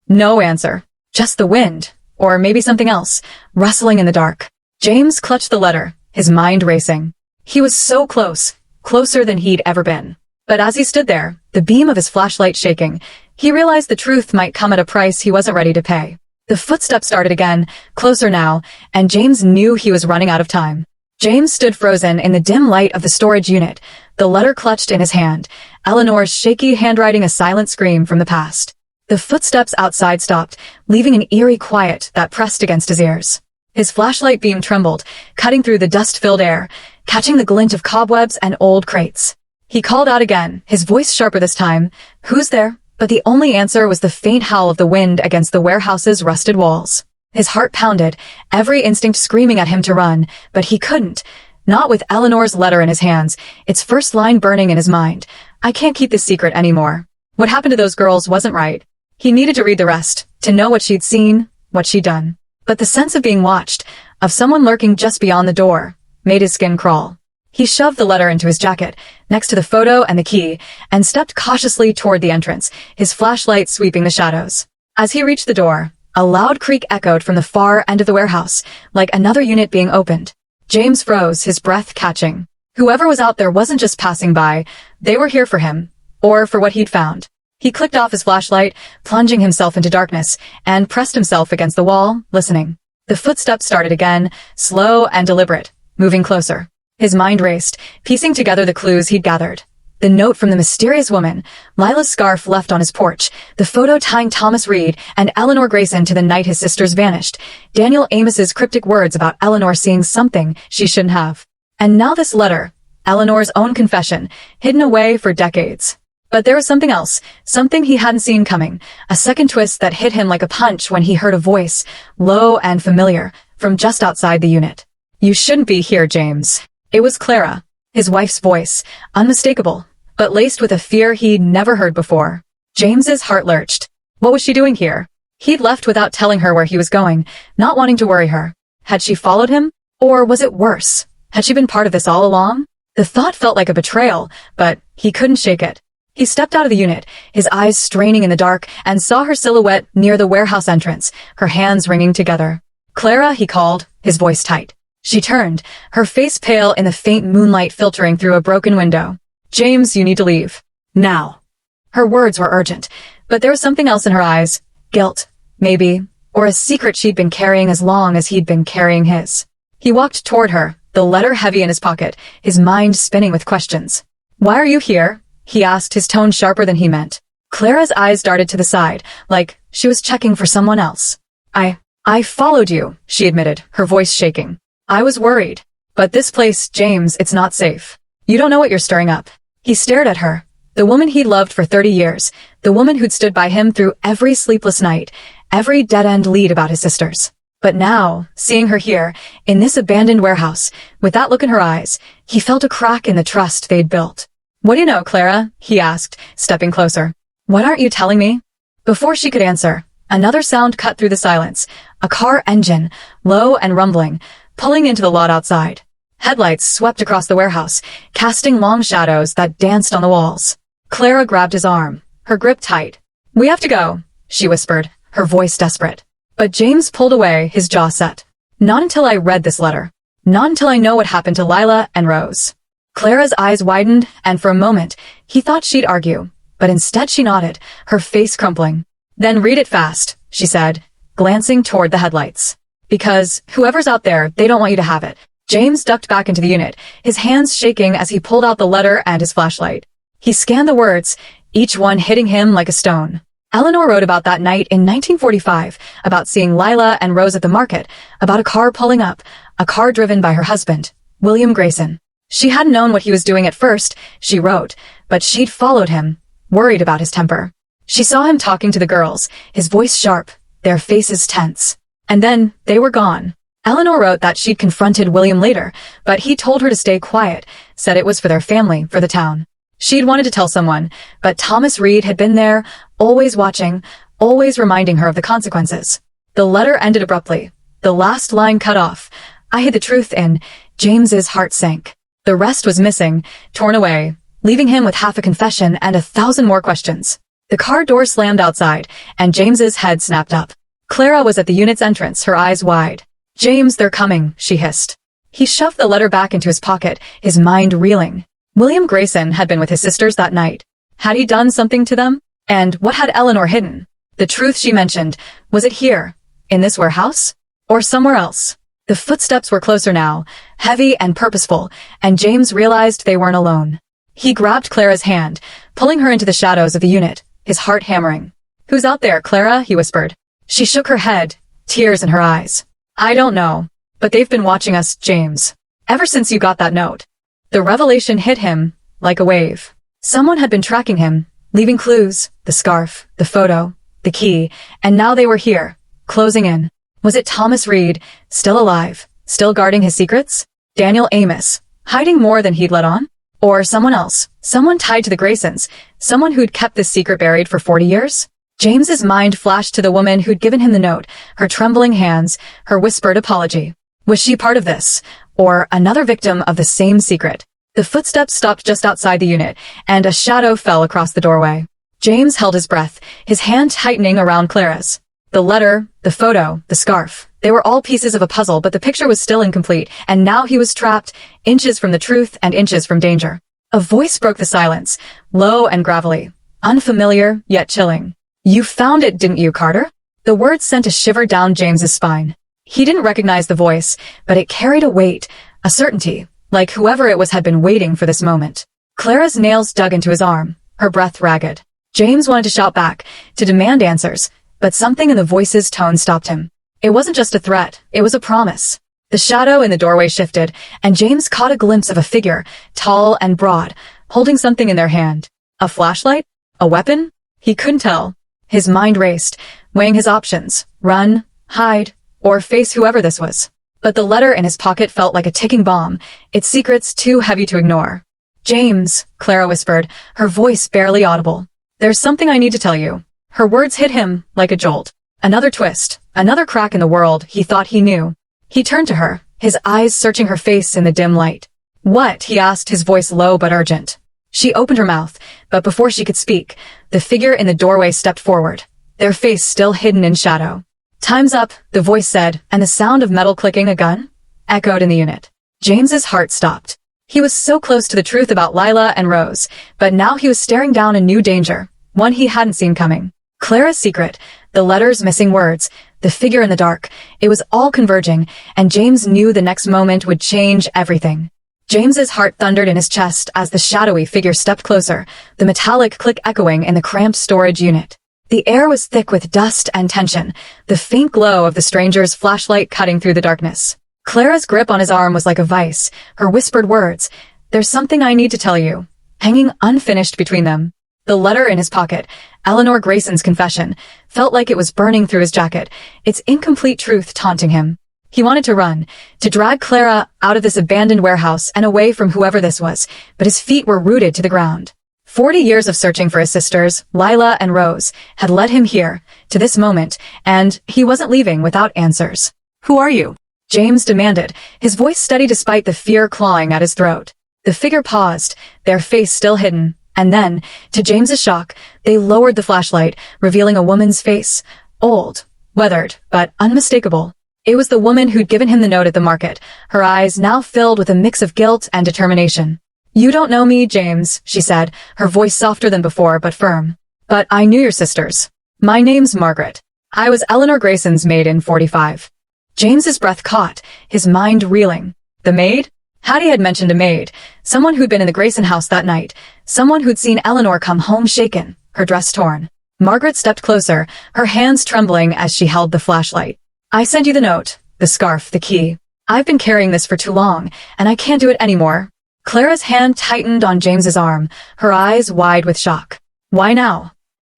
No answer. Just the wind, or maybe something else, rustling in the dark. James clutched the letter, his mind racing. He was so close, closer than he'd ever been. But as he stood there, the beam of his flashlight shaking, he realized the truth might come at a price he wasn't ready to pay. The footsteps started again, closer now, and James knew he was running out of time. James stood frozen in the dim light of the storage unit, the letter clutched in his hand, Eleanor's shaky handwriting a silent scream from the past. The footsteps outside stopped, leaving an eerie quiet that pressed against his ears. His flashlight beam trembled, cutting through the dust-filled air, catching the glint of cobwebs and old crates. He called out again, his voice sharper this time. Who's there? But the only answer was the faint howl of the wind against the warehouse's rusted walls. His heart pounded, every instinct screaming at him to run, but he couldn't. Not with Eleanor's letter in his hands, its first line burning in his mind. I can't keep this secret anymore. What happened to those girls wasn't right. He needed to read the rest, to know what she'd seen, what she'd done. But the sense of being watched, of someone lurking just beyond the door, made his skin crawl. He shoved the letter into his jacket, next to the photo and the key, and stepped cautiously toward the entrance, his flashlight sweeping the shadows. As he reached the door, a loud creak echoed from the far end of the warehouse, like another unit being opened. James froze, his breath catching. Whoever was out there wasn't just passing by, they were here for him, or for what he'd found. He clicked off his flashlight, plunging himself into darkness, and pressed himself against the wall, listening. The footsteps started again, slow and deliberate, moving closer. His mind raced, piecing together the clues he'd gathered. The note from the mysterious woman, Lila's scarf left on his porch, the photo tying Thomas Reed and Eleanor Grayson to the night his sisters vanished, Daniel Amos's cryptic words about Eleanor seeing something she shouldn't have. And now this letter, Eleanor's own confession, hidden away for decades. But there was something else, something he hadn't seen coming, a second twist that hit him like a punch when he heard a voice, low and familiar, from just outside the unit. You shouldn't be here, James. It was Clara, his wife's voice, unmistakable, but laced with a fear he'd never heard before. James's heart lurched. What was she doing here? He'd left without telling her where he was going, not wanting to worry her. Had she followed him? Or was it worse? Had she been part of this all along? The thought felt like a betrayal, but he couldn't shake it. He stepped out of the unit, his eyes straining in the dark, and saw her silhouette near the warehouse entrance, her hands wringing together. Clara, he called, his voice tight. She turned, her face pale in the faint moonlight filtering through a broken window. James, you need to leave. Now. Her words were urgent, but there was something else in her eyes. Guilt, maybe, or a secret she'd been carrying as long as he'd been carrying his. He walked toward her, the letter heavy in his pocket, his mind spinning with questions. "Why are you here?" he asked, his tone sharper than he meant. Clara's eyes darted to the side, like she was checking for someone else. I followed you," she admitted, her voice shaking. "I was worried. But this place, James, it's not safe. You don't know what you're stirring up." He stared at her. The woman he'd loved for 30 years, the woman who'd stood by him through every sleepless night, every dead-end lead about his sisters. But now, seeing her here, in this abandoned warehouse, with that look in her eyes, he felt a crack in the trust they'd built. "What do you know, Clara?" he asked, stepping closer. "What aren't you telling me?" Before she could answer, another sound cut through the silence, a car engine, low and rumbling, pulling into the lot outside. Headlights swept across the warehouse, casting long shadows that danced on the walls. Clara grabbed his arm, her grip tight. "We have to go," she whispered, her voice desperate. But James pulled away, his jaw set. "Not until I read this letter. Not until I know what happened to Lila and Rose." Clara's eyes widened, and for a moment, he thought she'd argue, but instead she nodded, her face crumpling. "Then read it fast," she said, glancing toward the headlights. "Because whoever's out there, they don't want you to have it." James ducked back into the unit, his hands shaking as he pulled out the letter and his flashlight. He scanned the words, each one hitting him like a stone. Eleanor wrote about that night in 1945, about seeing Lila and Rose at the market, about a car pulling up, a car driven by her husband, William Grayson. She hadn't known what he was doing at first, she wrote, but she'd followed him, worried about his temper. She saw him talking to the girls, his voice sharp, their faces tense. And then, they were gone. Eleanor wrote that she'd confronted William later, but he told her to stay quiet, said it was for their family, for the town. She'd wanted to tell someone, but Thomas Reed had been there, always watching, always reminding her of the consequences. The letter ended abruptly. The last line cut off. "I hid the truth in." James's heart sank. The rest was missing, torn away, leaving him with half a confession and 1,000 more questions. The car door slammed outside, and James's head snapped up. Clara was at the unit's entrance, her eyes wide. "James, they're coming," she hissed. He shoved the letter back into his pocket, his mind reeling. William Grayson had been with his sisters that night. Had he done something to them? And what had Eleanor hidden? The truth she mentioned, was it here, in this warehouse? Or somewhere else? The footsteps were closer now, heavy and purposeful, and James realized they weren't alone. He grabbed Clara's hand, pulling her into the shadows of the unit, his heart hammering. "Who's out there, Clara?" he whispered. She shook her head, tears in her eyes. "I don't know, but they've been watching us, James. Ever since you got that note." The revelation hit him, like a wave. Someone had been tracking him, leaving clues, the scarf, the photo, the key, and now they were here, closing in. Was it Thomas Reed, still alive, still guarding his secrets? Daniel Amos, hiding more than he'd let on? Or someone else, someone tied to the Graysons, someone who'd kept this secret buried for 40 years? James's mind flashed to the woman who'd given him the note, her trembling hands, her whispered apology. Was she part of this? Or another victim of the same secret? The footsteps stopped just outside the unit, and a shadow fell across the doorway. James held his breath, his hand tightening around Clara's. The letter, the photo, the scarf. They were all pieces of a puzzle, but the picture was still incomplete, and now he was trapped, inches from the truth and inches from danger. A voice broke the silence, low and gravelly, unfamiliar, yet chilling. "You found it, didn't you, Carter?" The words sent a shiver down James's spine. He didn't recognize the voice, but it carried a weight, a certainty, like whoever it was had been waiting for this moment. Clara's nails dug into his arm, her breath ragged. James wanted to shout back, to demand answers, but something in the voice's tone stopped him. It wasn't just a threat, it was a promise. The shadow in the doorway shifted, and James caught a glimpse of a figure, tall and broad, holding something in their hand. A flashlight? A weapon? He couldn't tell. His mind raced, weighing his options, run, hide, or face whoever this was. But the letter in his pocket felt like a ticking bomb, its secrets too heavy to ignore. "James," Clara whispered, her voice barely audible. "There's something I need to tell you." Her words hit him like a jolt. Another twist, another crack in the world he thought he knew. He turned to her, his eyes searching her face in the dim light. "What?" he asked, his voice low but urgent. She opened her mouth, but before she could speak, the figure in the doorway stepped forward, their face still hidden in shadow. "Time's up," the voice said, and the sound of metal clicking a gun echoed in the unit. James's heart stopped. He was so close to the truth about Lila and Rose, but now he was staring down a new danger, one he hadn't seen coming. Clara's secret, the letters, missing words, the figure in the dark, it was all converging, and James knew the next moment would change everything. James's heart thundered in his chest as the shadowy figure stepped closer, the metallic click echoing in the cramped storage unit. The air was thick with dust and tension, the faint glow of the stranger's flashlight cutting through the darkness. Clara's grip on his arm was like a vice, her whispered words, "There's something I need to tell you," hanging unfinished between them. The letter in his pocket, Eleanor Grayson's confession, felt like it was burning through his jacket, its incomplete truth taunting him. He wanted to run, to drag Clara out of this abandoned warehouse and away from whoever this was, but his feet were rooted to the ground. 40 years of searching for his sisters, Lila and Rose, had led him here, to this moment, and he wasn't leaving without answers. "Who are you?" James demanded, his voice steady despite the fear clawing at his throat. The figure paused, their face still hidden, and then, to James's shock, they lowered the flashlight, revealing a woman's face, old, weathered, but unmistakable. It was the woman who'd given him the note at the market, her eyes now filled with a mix of guilt and determination. "You don't know me, James," she said, her voice softer than before but firm. "But I knew your sisters. My name's Margaret. I was Eleanor Grayson's maid in 45. James's breath caught, his mind reeling. The maid? Hattie had mentioned a maid, someone who'd been in the Grayson house that night, someone who'd seen Eleanor come home shaken, her dress torn. Margaret stepped closer, her hands trembling as she held the flashlight. "I sent you the note, the scarf, the key. I've been carrying this for too long, and I can't do it anymore." Clara's hand tightened on James's arm, her eyes wide with shock. "Why now?"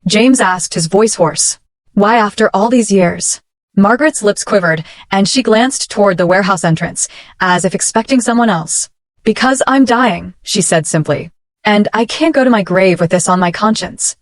James asked, his voice hoarse. "Why after all these years?" Margaret's lips quivered, and she glanced toward the warehouse entrance, as if expecting someone else. "Because I'm dying," she said simply. "And I can't go to my grave with this on my conscience."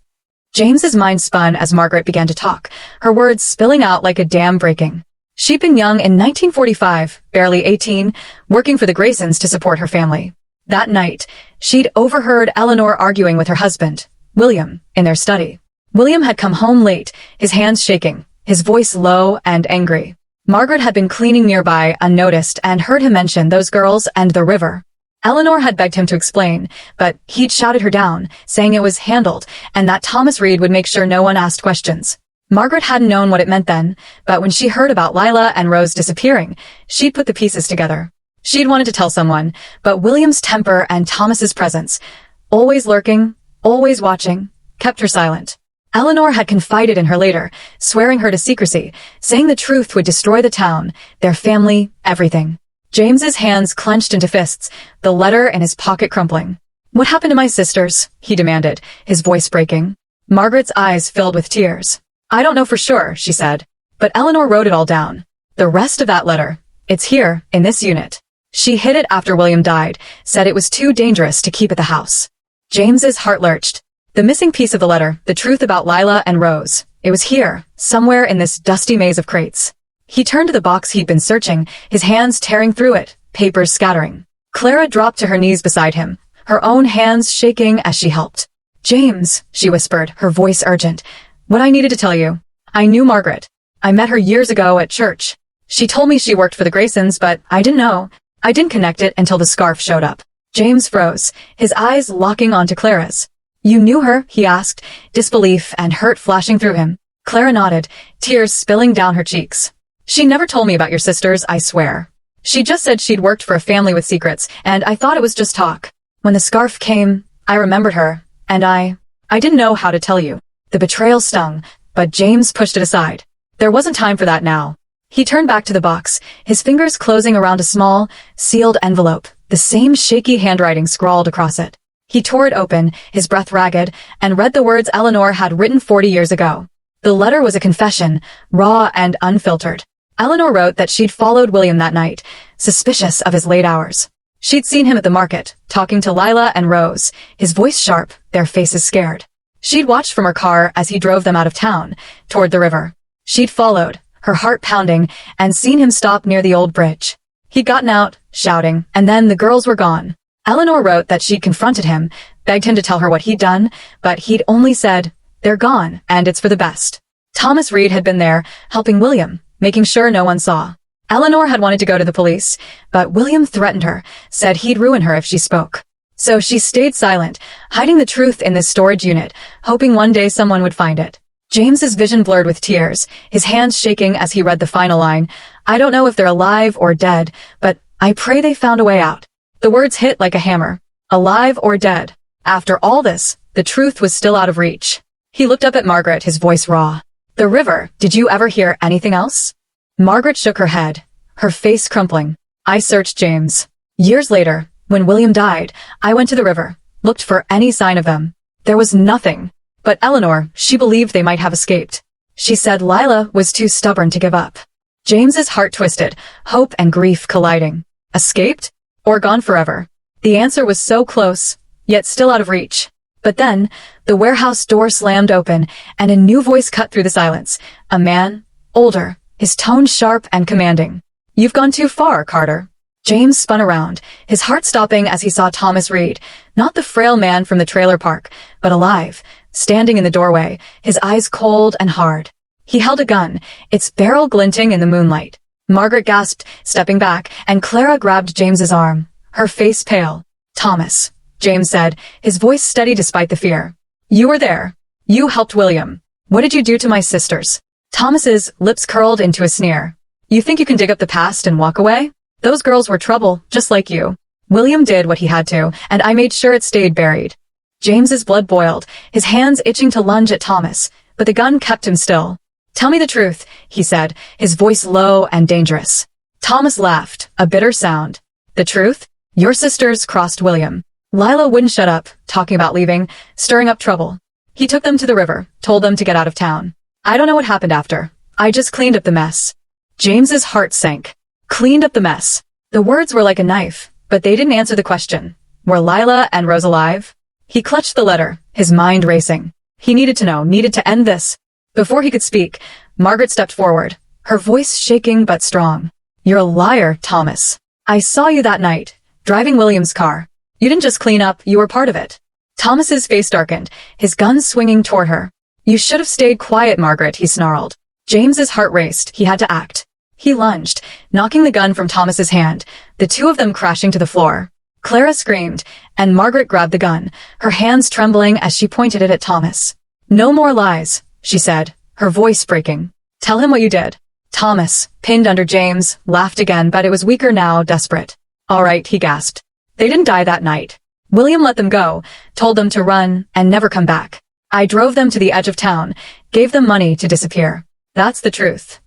James's mind spun as Margaret began to talk, her words spilling out like a dam breaking. She'd been young in 1945, barely 18, working for the Graysons to support her family. That night, she'd overheard Eleanor arguing with her husband, William, in their study. William had come home late, his hands shaking, his voice low and angry. Margaret had been cleaning nearby unnoticed and heard him mention those girls and the river. Eleanor had begged him to explain, but he'd shouted her down, saying it was handled, and that Thomas Reed would make sure no one asked questions. Margaret hadn't known what it meant then, but when she heard about Lila and Rose disappearing, she'd put the pieces together. She'd wanted to tell someone, but William's temper and Thomas's presence, always lurking, always watching, kept her silent. Eleanor had confided in her later, swearing her to secrecy, saying the truth would destroy the town, their family, everything. James's hands clenched into fists, the letter in his pocket crumpling. "What happened to my sisters?" he demanded, his voice breaking. Margaret's eyes filled with tears. "I don't know for sure," she said, but Eleanor wrote it all down. The rest of that letter, it's here, in this unit. She hid it after William died, said it was too dangerous to keep at the house. James's heart lurched. The missing piece of the letter, the truth about Lila and Rose, it was here, somewhere in this dusty maze of crates. He turned to the box he'd been searching, his hands tearing through it, papers scattering. Clara dropped to her knees beside him, her own hands shaking as she helped. "James," she whispered, her voice urgent, "what I needed to tell you. I knew Margaret. I met her years ago at church. She told me she worked for the Graysons, but I didn't know. I didn't connect it until the scarf showed up." James froze, his eyes locking onto Clara's. "You knew her?" he asked, disbelief and hurt flashing through him. Clara nodded, tears spilling down her cheeks. "She never told me about your sisters, I swear. She just said she'd worked for a family with secrets, and I thought it was just talk. When the scarf came, I remembered her, and I didn't know how to tell you." The betrayal stung, but James pushed it aside. There wasn't time for that now. He turned back to the box, his fingers closing around a small, sealed envelope, the same shaky handwriting scrawled across it. He tore it open, his breath ragged, and read the words Eleanor had written 40 years ago. The letter was a confession, raw and unfiltered. Eleanor wrote that she'd followed William that night, suspicious of his late hours. She'd seen him at the market, talking to Lila and Rose, his voice sharp, their faces scared. She'd watched from her car as he drove them out of town, toward the river. She'd followed, her heart pounding, and seen him stop near the old bridge. He'd gotten out, shouting, and then the girls were gone. Eleanor wrote that she'd confronted him, begged him to tell her what he'd done, but he'd only said, "They're gone, and it's for the best." Thomas Reed had been there, helping William, making sure no one saw. Eleanor had wanted to go to the police, but William threatened her, said he'd ruin her if she spoke. So she stayed silent, hiding the truth in this storage unit, hoping one day someone would find it. James's vision blurred with tears, his hands shaking as he read the final line. I don't know if they're alive or dead, but I pray they found a way out. The words hit like a hammer. Alive or dead. After all this, the truth was still out of reach. He looked up at Margaret, his voice raw. The river, did you ever hear anything else? Margaret shook her head, her face crumpling. I searched James. Years later, when William died, I went to the river, looked for any sign of them. There was nothing. But Eleanor, she believed they might have escaped. She said Lila was too stubborn to give up. James's heart twisted, hope and grief colliding. Escaped? Or gone forever? The answer was so close, yet still out of reach. But then, the warehouse door slammed open, and a new voice cut through the silence. A man, older, his tone sharp and commanding. You've gone too far, Carter. James spun around, his heart stopping as he saw Thomas Reed, not the frail man from the trailer park, but alive, standing in the doorway, his eyes cold and hard. He held a gun, its barrel glinting in the moonlight. Margaret gasped, stepping back, and Clara grabbed James's arm, her face pale. Thomas, James said, his voice steady despite the fear. You were there. You helped William. What did you do to my sisters? Thomas's lips curled into a sneer. You think you can dig up the past and walk away? Those girls were trouble, just like you. William did what he had to, and I made sure it stayed buried. James's blood boiled, his hands itching to lunge at Thomas, but the gun kept him still. Tell me the truth, he said, his voice low and dangerous. Thomas laughed, a bitter sound. The truth? Your sisters crossed William. Lila wouldn't shut up, talking about leaving, stirring up trouble. He took them to the river, told them to get out of town. I don't know what happened after. I just cleaned up the mess. James's heart sank. Cleaned up the mess. The words were like a knife, but they didn't answer the question. Were Lila and Rose alive? He clutched the letter, his mind racing. He needed to know, needed to end this. Before he could speak, Margaret stepped forward, her voice shaking but strong. You're a liar, Thomas. I saw you that night, driving William's car. You didn't just clean up, you were part of it. Thomas's face darkened, his gun swinging toward her. You should have stayed quiet, Margaret, he snarled. James's heart raced, he had to act. He lunged, knocking the gun from Thomas's hand, the two of them crashing to the floor. Clara screamed, and Margaret grabbed the gun, her hands trembling as she pointed it at Thomas. No more lies, she said, her voice breaking. Tell him what you did. Thomas, pinned under James, laughed again, but it was weaker now, desperate. All right, he gasped. They didn't die that night. William let them go, told them to run and never come back. I drove them to the edge of town, gave them money to disappear. That's the truth.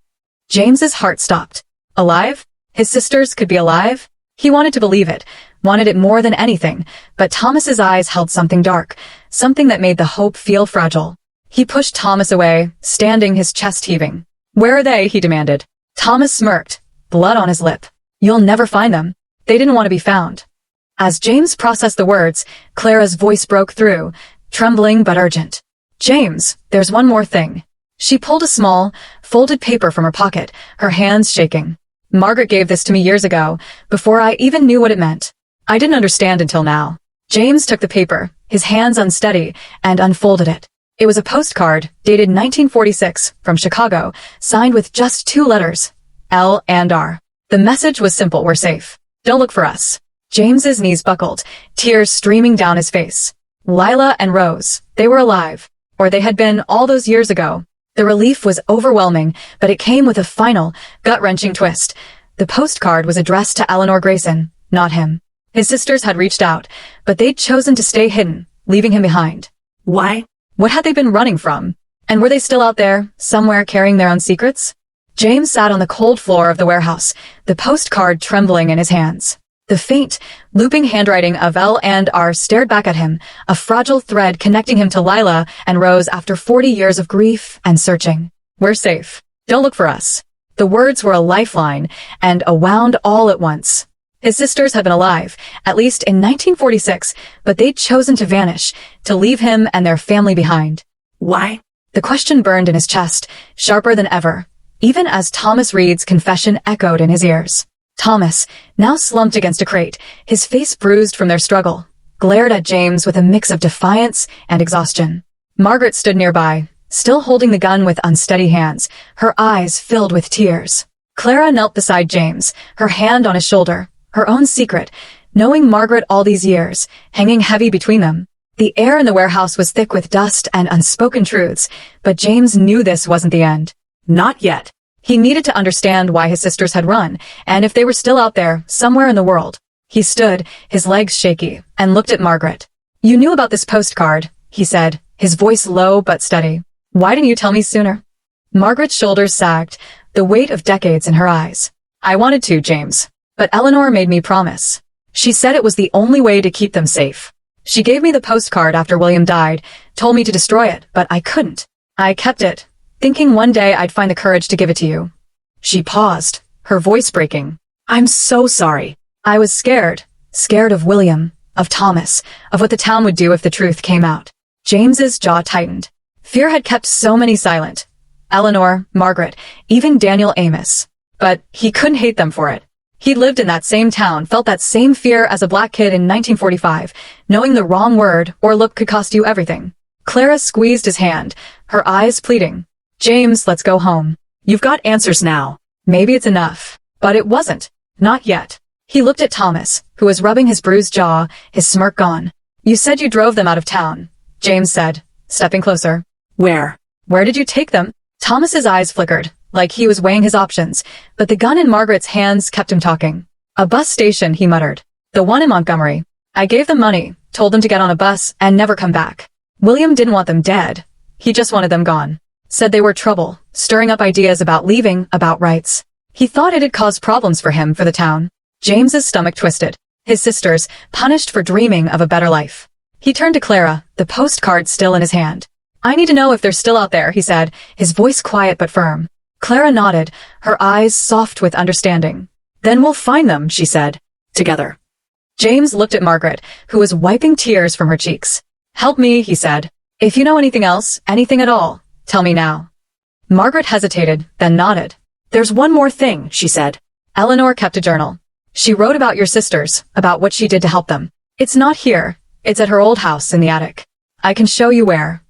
James's heart stopped. Alive? His sisters could be alive? He wanted to believe it, wanted it more than anything, but Thomas's eyes held something dark, something that made the hope feel fragile. He pushed Thomas away, standing, his chest heaving. Where are they? He demanded. Thomas smirked, blood on his lip. You'll never find them. They didn't want to be found. As James processed the words, Clara's voice broke through, trembling but urgent. James, there's one more thing. She pulled a small, folded paper from her pocket, her hands shaking. Margaret gave this to me years ago, before I even knew what it meant. I didn't understand until now. James took the paper, his hands unsteady, and unfolded it. It was a postcard, dated 1946, from Chicago, signed with just 2 letters. L and R. The message was simple, we're safe. Don't look for us. James's knees buckled, tears streaming down his face. Lila and Rose, they were alive. Or they had been all those years ago. The relief was overwhelming, but it came with a final, gut-wrenching twist. The postcard was addressed to Eleanor Grayson, not him. His sisters had reached out, but they'd chosen to stay hidden, leaving him behind. Why? What had they been running from? And were they still out there, somewhere carrying their own secrets? James sat on the cold floor of the warehouse, the postcard trembling in his hands. The faint, looping handwriting of L and R stared back at him, a fragile thread connecting him to Lila and Rose after 40 years of grief and searching. We're safe. Don't look for us. The words were a lifeline, and a wound all at once. His sisters had been alive, at least in 1946, but they'd chosen to vanish, to leave him and their family behind. Why? The question burned in his chest, sharper than ever, even as Thomas Reed's confession echoed in his ears. Thomas, now slumped against a crate, his face bruised from their struggle, glared at James with a mix of defiance and exhaustion. Margaret stood nearby, still holding the gun with unsteady hands, her eyes filled with tears. Clara knelt beside James, her hand on his shoulder, her own secret, knowing Margaret all these years, hanging heavy between them. The air in the warehouse was thick with dust and unspoken truths, but James knew this wasn't the end. Not yet. He needed to understand why his sisters had run, and if they were still out there, somewhere in the world. He stood, his legs shaky, and looked at Margaret. "You knew about this postcard," he said, his voice low but steady. "Why didn't you tell me sooner?" Margaret's shoulders sagged, the weight of decades in her eyes. "I wanted to, James. But Eleanor made me promise. She said it was the only way to keep them safe. She gave me the postcard after William died, told me to destroy it, but I couldn't. I kept it, thinking one day I'd find the courage to give it to you." She paused, her voice breaking. "I'm so sorry. I was scared. Scared of William, of Thomas, of what the town would do if the truth came out." James's jaw tightened. Fear had kept so many silent. Eleanor, Margaret, even Daniel Amos. But he couldn't hate them for it. He'd lived in that same town, felt that same fear as a black kid in 1945, knowing the wrong word or look could cost you everything. Clara squeezed his hand, her eyes pleading. "James, let's go home. You've got answers now. Maybe it's enough." But it wasn't. Not yet. He looked at Thomas, who was rubbing his bruised jaw, his smirk gone. "You said you drove them out of town," James said, stepping closer. "Where? Where did you take them?" Thomas's eyes flickered, like he was weighing his options, but the gun in Margaret's hands kept him talking. "A bus station," he muttered. "The one in Montgomery. I gave them money, told them to get on a bus and never come back. William didn't want them dead. He just wanted them gone. Said they were trouble, stirring up ideas about leaving, about rights. He thought it'd cause problems for him, for the town." James's stomach twisted. His sisters, punished for dreaming of a better life. He turned to Clara, the postcard still in his hand. "I need to know if they're still out there," he said, his voice quiet but firm. Clara nodded, her eyes soft with understanding. "Then we'll find them," she said. "Together." James looked at Margaret, who was wiping tears from her cheeks. "Help me," he said. "If you know anything else, anything at all, tell me now." Margaret hesitated, then nodded. "There's one more thing," she said. "Eleanor kept a journal. She wrote about your sisters, about what she did to help them. It's not here. It's at her old house in the attic. I can show you where."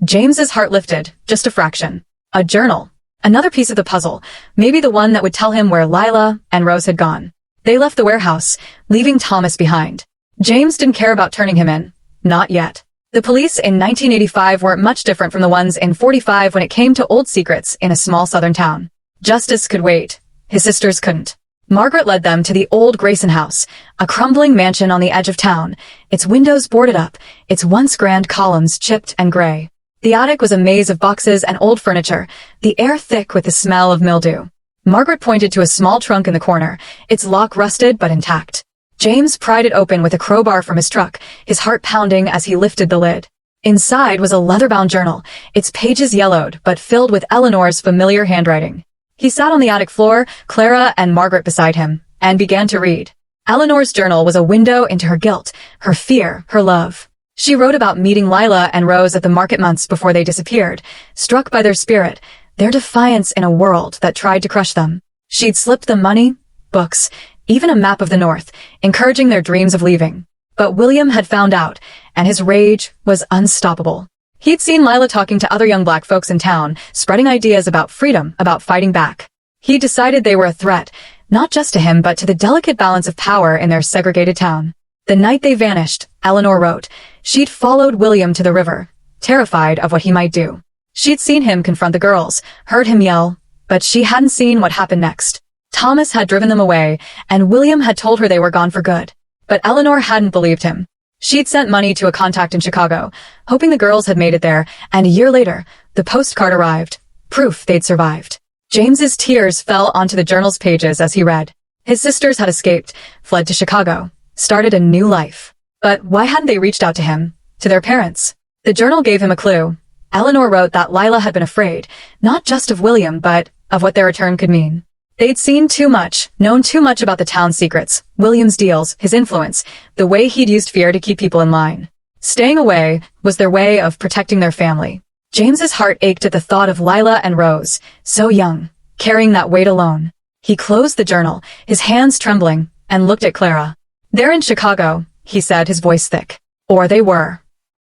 James's heart lifted, just a fraction. A journal. Another piece of the puzzle, maybe the one that would tell him where Lila and Rose had gone. They left the warehouse, leaving Thomas behind. James didn't care about turning him in. Not yet. The police in 1985 weren't much different from the ones in 45 when it came to old secrets in a small southern town. Justice could wait. His sisters couldn't. Margaret led them to the old Grayson house, a crumbling mansion on the edge of town, its windows boarded up, its once grand columns chipped and gray. The attic was a maze of boxes and old furniture, the air thick with the smell of mildew. Margaret pointed to a small trunk in the corner, its lock rusted but intact. James pried it open with a crowbar from his truck, his heart pounding as he lifted the lid. Inside was a leather-bound journal, its pages yellowed but filled with Eleanor's familiar handwriting. He sat on the attic floor, Clara and Margaret beside him, and began to read. Eleanor's journal was a window into her guilt, her fear, her love. She wrote about meeting Lila and Rose at the market months before they disappeared, struck by their spirit, their defiance in a world that tried to crush them. She'd slipped them money, books, even a map of the North, encouraging their dreams of leaving. But William had found out, and his rage was unstoppable. He'd seen Lila talking to other young black folks in town, spreading ideas about freedom, about fighting back. He decided they were a threat, not just to him but to the delicate balance of power in their segregated town. The night they vanished, Eleanor wrote, she'd followed William to the river, terrified of what he might do. She'd seen him confront the girls, heard him yell, but she hadn't seen what happened next. Thomas had driven them away, and William had told her they were gone for good. But Eleanor hadn't believed him. She'd sent money to a contact in Chicago, hoping the girls had made it there, and a year later, the postcard arrived, proof they'd survived. James's tears fell onto the journal's pages as he read. His sisters had escaped, fled to Chicago, started a new life. But why hadn't they reached out to him, to their parents? The journal gave him a clue. Eleanor wrote that Lila had been afraid, not just of William, but of what their return could mean. They'd seen too much, known too much about the town's secrets, William's deals, his influence, the way he'd used fear to keep people in line. Staying away was their way of protecting their family. James's heart ached at the thought of Lila and Rose, so young, carrying that weight alone. He closed the journal, his hands trembling, and looked at Clara. "They're in Chicago," he said, his voice thick. Or they were.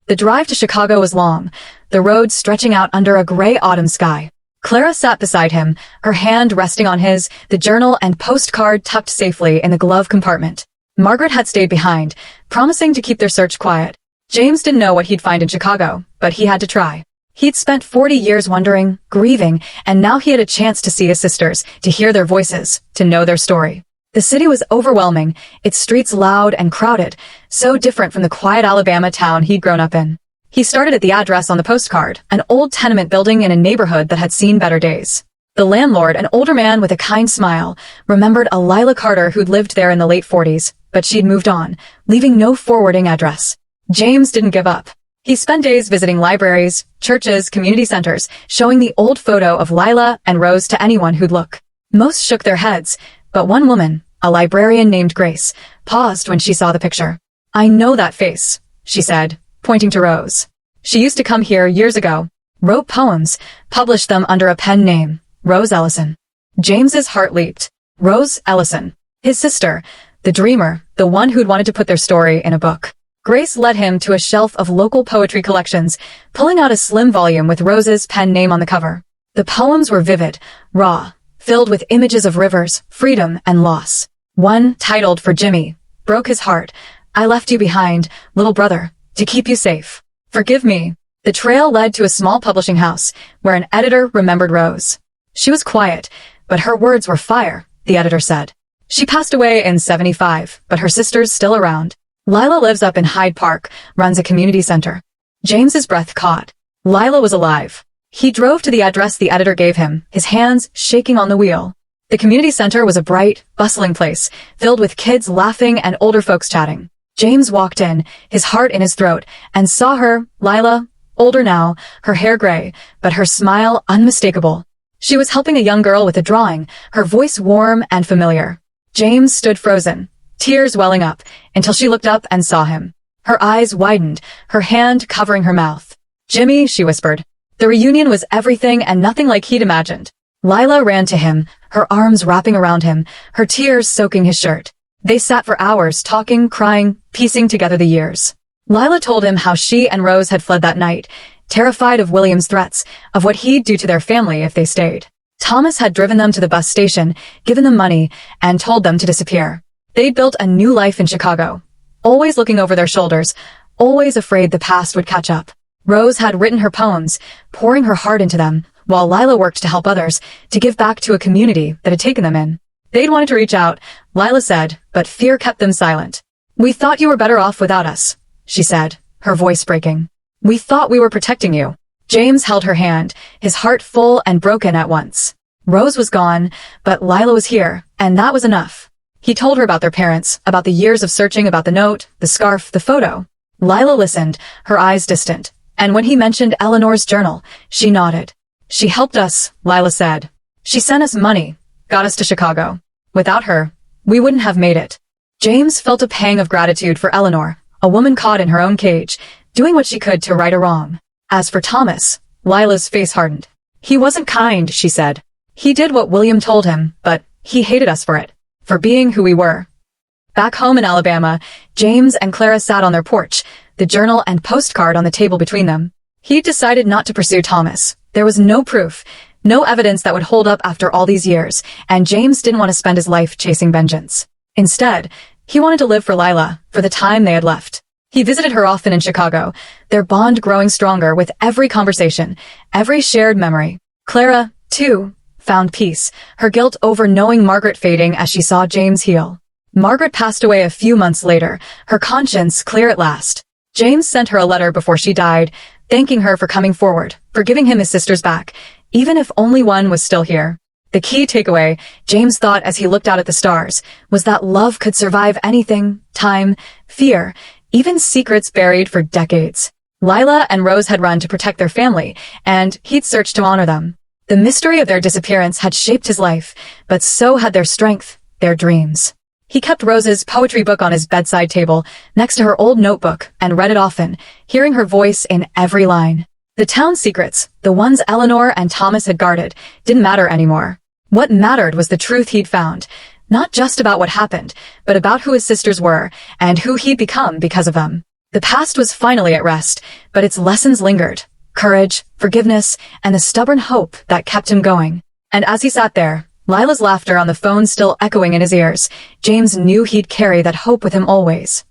The drive to Chicago was long, the road stretching out under a gray autumn sky. Clara sat beside him, her hand resting on his, the journal and postcard tucked safely in the glove compartment. Margaret had stayed behind, promising to keep their search quiet. James didn't know what he'd find in Chicago, but he had to try. He'd spent 40 years wondering, grieving, and now he had a chance to see his sisters, to hear their voices, to know their story. The city was overwhelming, its streets loud and crowded, so different from the quiet Alabama town he'd grown up in. He started at the address on the postcard, an old tenement building in a neighborhood that had seen better days. The landlord, an older man with a kind smile, remembered a Lila Carter who'd lived there in the late 40s, but she'd moved on, leaving no forwarding address. James didn't give up. He spent days visiting libraries, churches, community centers, showing the old photo of Lila and Rose to anyone who'd look. Most shook their heads, but one woman, a librarian named Grace, paused when she saw the picture. "I know that face," she said, pointing to Rose. "She used to come here years ago, wrote poems, published them under a pen name, Rose Ellison." James's heart leaped. Rose Ellison, his sister, the dreamer, the one who'd wanted to put their story in a book. Grace led him to a shelf of local poetry collections, pulling out a slim volume with Rose's pen name on the cover. The poems were vivid, raw, filled with images of rivers, freedom, and loss. One, titled For Jimmy, broke his heart. "I left you behind, little brother, to keep you safe. Forgive me." The trail led to a small publishing house, where an editor remembered Rose. She was quiet, but her words were fire, the editor said. She passed away in 75, but her sister's still around. Lila lives up in Hyde Park, runs a community center. James's breath caught. Lila was alive. He drove to the address the editor gave him, his hands shaking on the wheel. The community center was a bright, bustling place, filled with kids laughing and older folks chatting. James walked in, his heart in his throat, and saw her, Lila, older now, her hair gray, but her smile unmistakable. She was helping a young girl with a drawing, her voice warm and familiar. James stood frozen, tears welling up, until she looked up and saw him. Her eyes widened, her hand covering her mouth. "Jimmy," she whispered. The reunion was everything and nothing like he'd imagined. Lila ran to him, her arms wrapping around him, her tears soaking his shirt. They sat for hours, talking, crying, piecing together the years. Lila told him how she and Rose had fled that night, terrified of William's threats, of what he'd do to their family if they stayed. Thomas had driven them to the bus station, given them money, and told them to disappear. They'd built a new life in Chicago, always looking over their shoulders, always afraid the past would catch up. Rose had written her poems, pouring her heart into them, while Lila worked to help others, to give back to a community that had taken them in. They'd wanted to reach out, Lila said, but fear kept them silent. "We thought you were better off without us," she said, her voice breaking. "We thought we were protecting you." James held her hand, his heart full and broken at once. Rose was gone, but Lila was here, and that was enough. He told her about their parents, about the years of searching, about the note, the scarf, the photo. Lila listened, her eyes distant, and when he mentioned Eleanor's journal, she nodded. "She helped us," Lila said. "She sent us money, got us to Chicago. Without her, we wouldn't have made it." James felt a pang of gratitude for Eleanor, a woman caught in her own cage, doing what she could to right a wrong. As for Thomas, Lila's face hardened. "He wasn't kind," she said. "He did what William told him, but he hated us for it. For being who we were." Back home in Alabama, James and Clara sat on their porch, the journal and postcard on the table between them. He'd decided not to pursue Thomas. There was no proof, no evidence that would hold up after all these years, and James didn't want to spend his life chasing vengeance. Instead, he wanted to live for Lila, for the time they had left. He visited her often in Chicago, their bond growing stronger with every conversation, every shared memory. Clara, too, found peace, her guilt over knowing Margaret fading as she saw James heal. Margaret passed away a few months later, her conscience clear at last. James sent her a letter before she died, thanking her for coming forward, for giving him his sisters back, even if only one was still here. The key takeaway, James thought as he looked out at the stars, was that love could survive anything, time, fear, even secrets buried for decades. Lila and Rose had run to protect their family, and he'd searched to honor them. The mystery of their disappearance had shaped his life, but so had their strength, their dreams. He kept Rose's poetry book on his bedside table, next to her old notebook, and read it often, hearing her voice in every line. The town secrets, the ones Eleanor and Thomas had guarded, didn't matter anymore. What mattered was the truth he'd found, not just about what happened, but about who his sisters were, and who he'd become because of them. The past was finally at rest, but its lessons lingered. courage, forgiveness, and the stubborn hope that kept him going. And as he sat there, Lila's laughter on the phone still echoing in his ears, James knew he'd carry that hope with him always.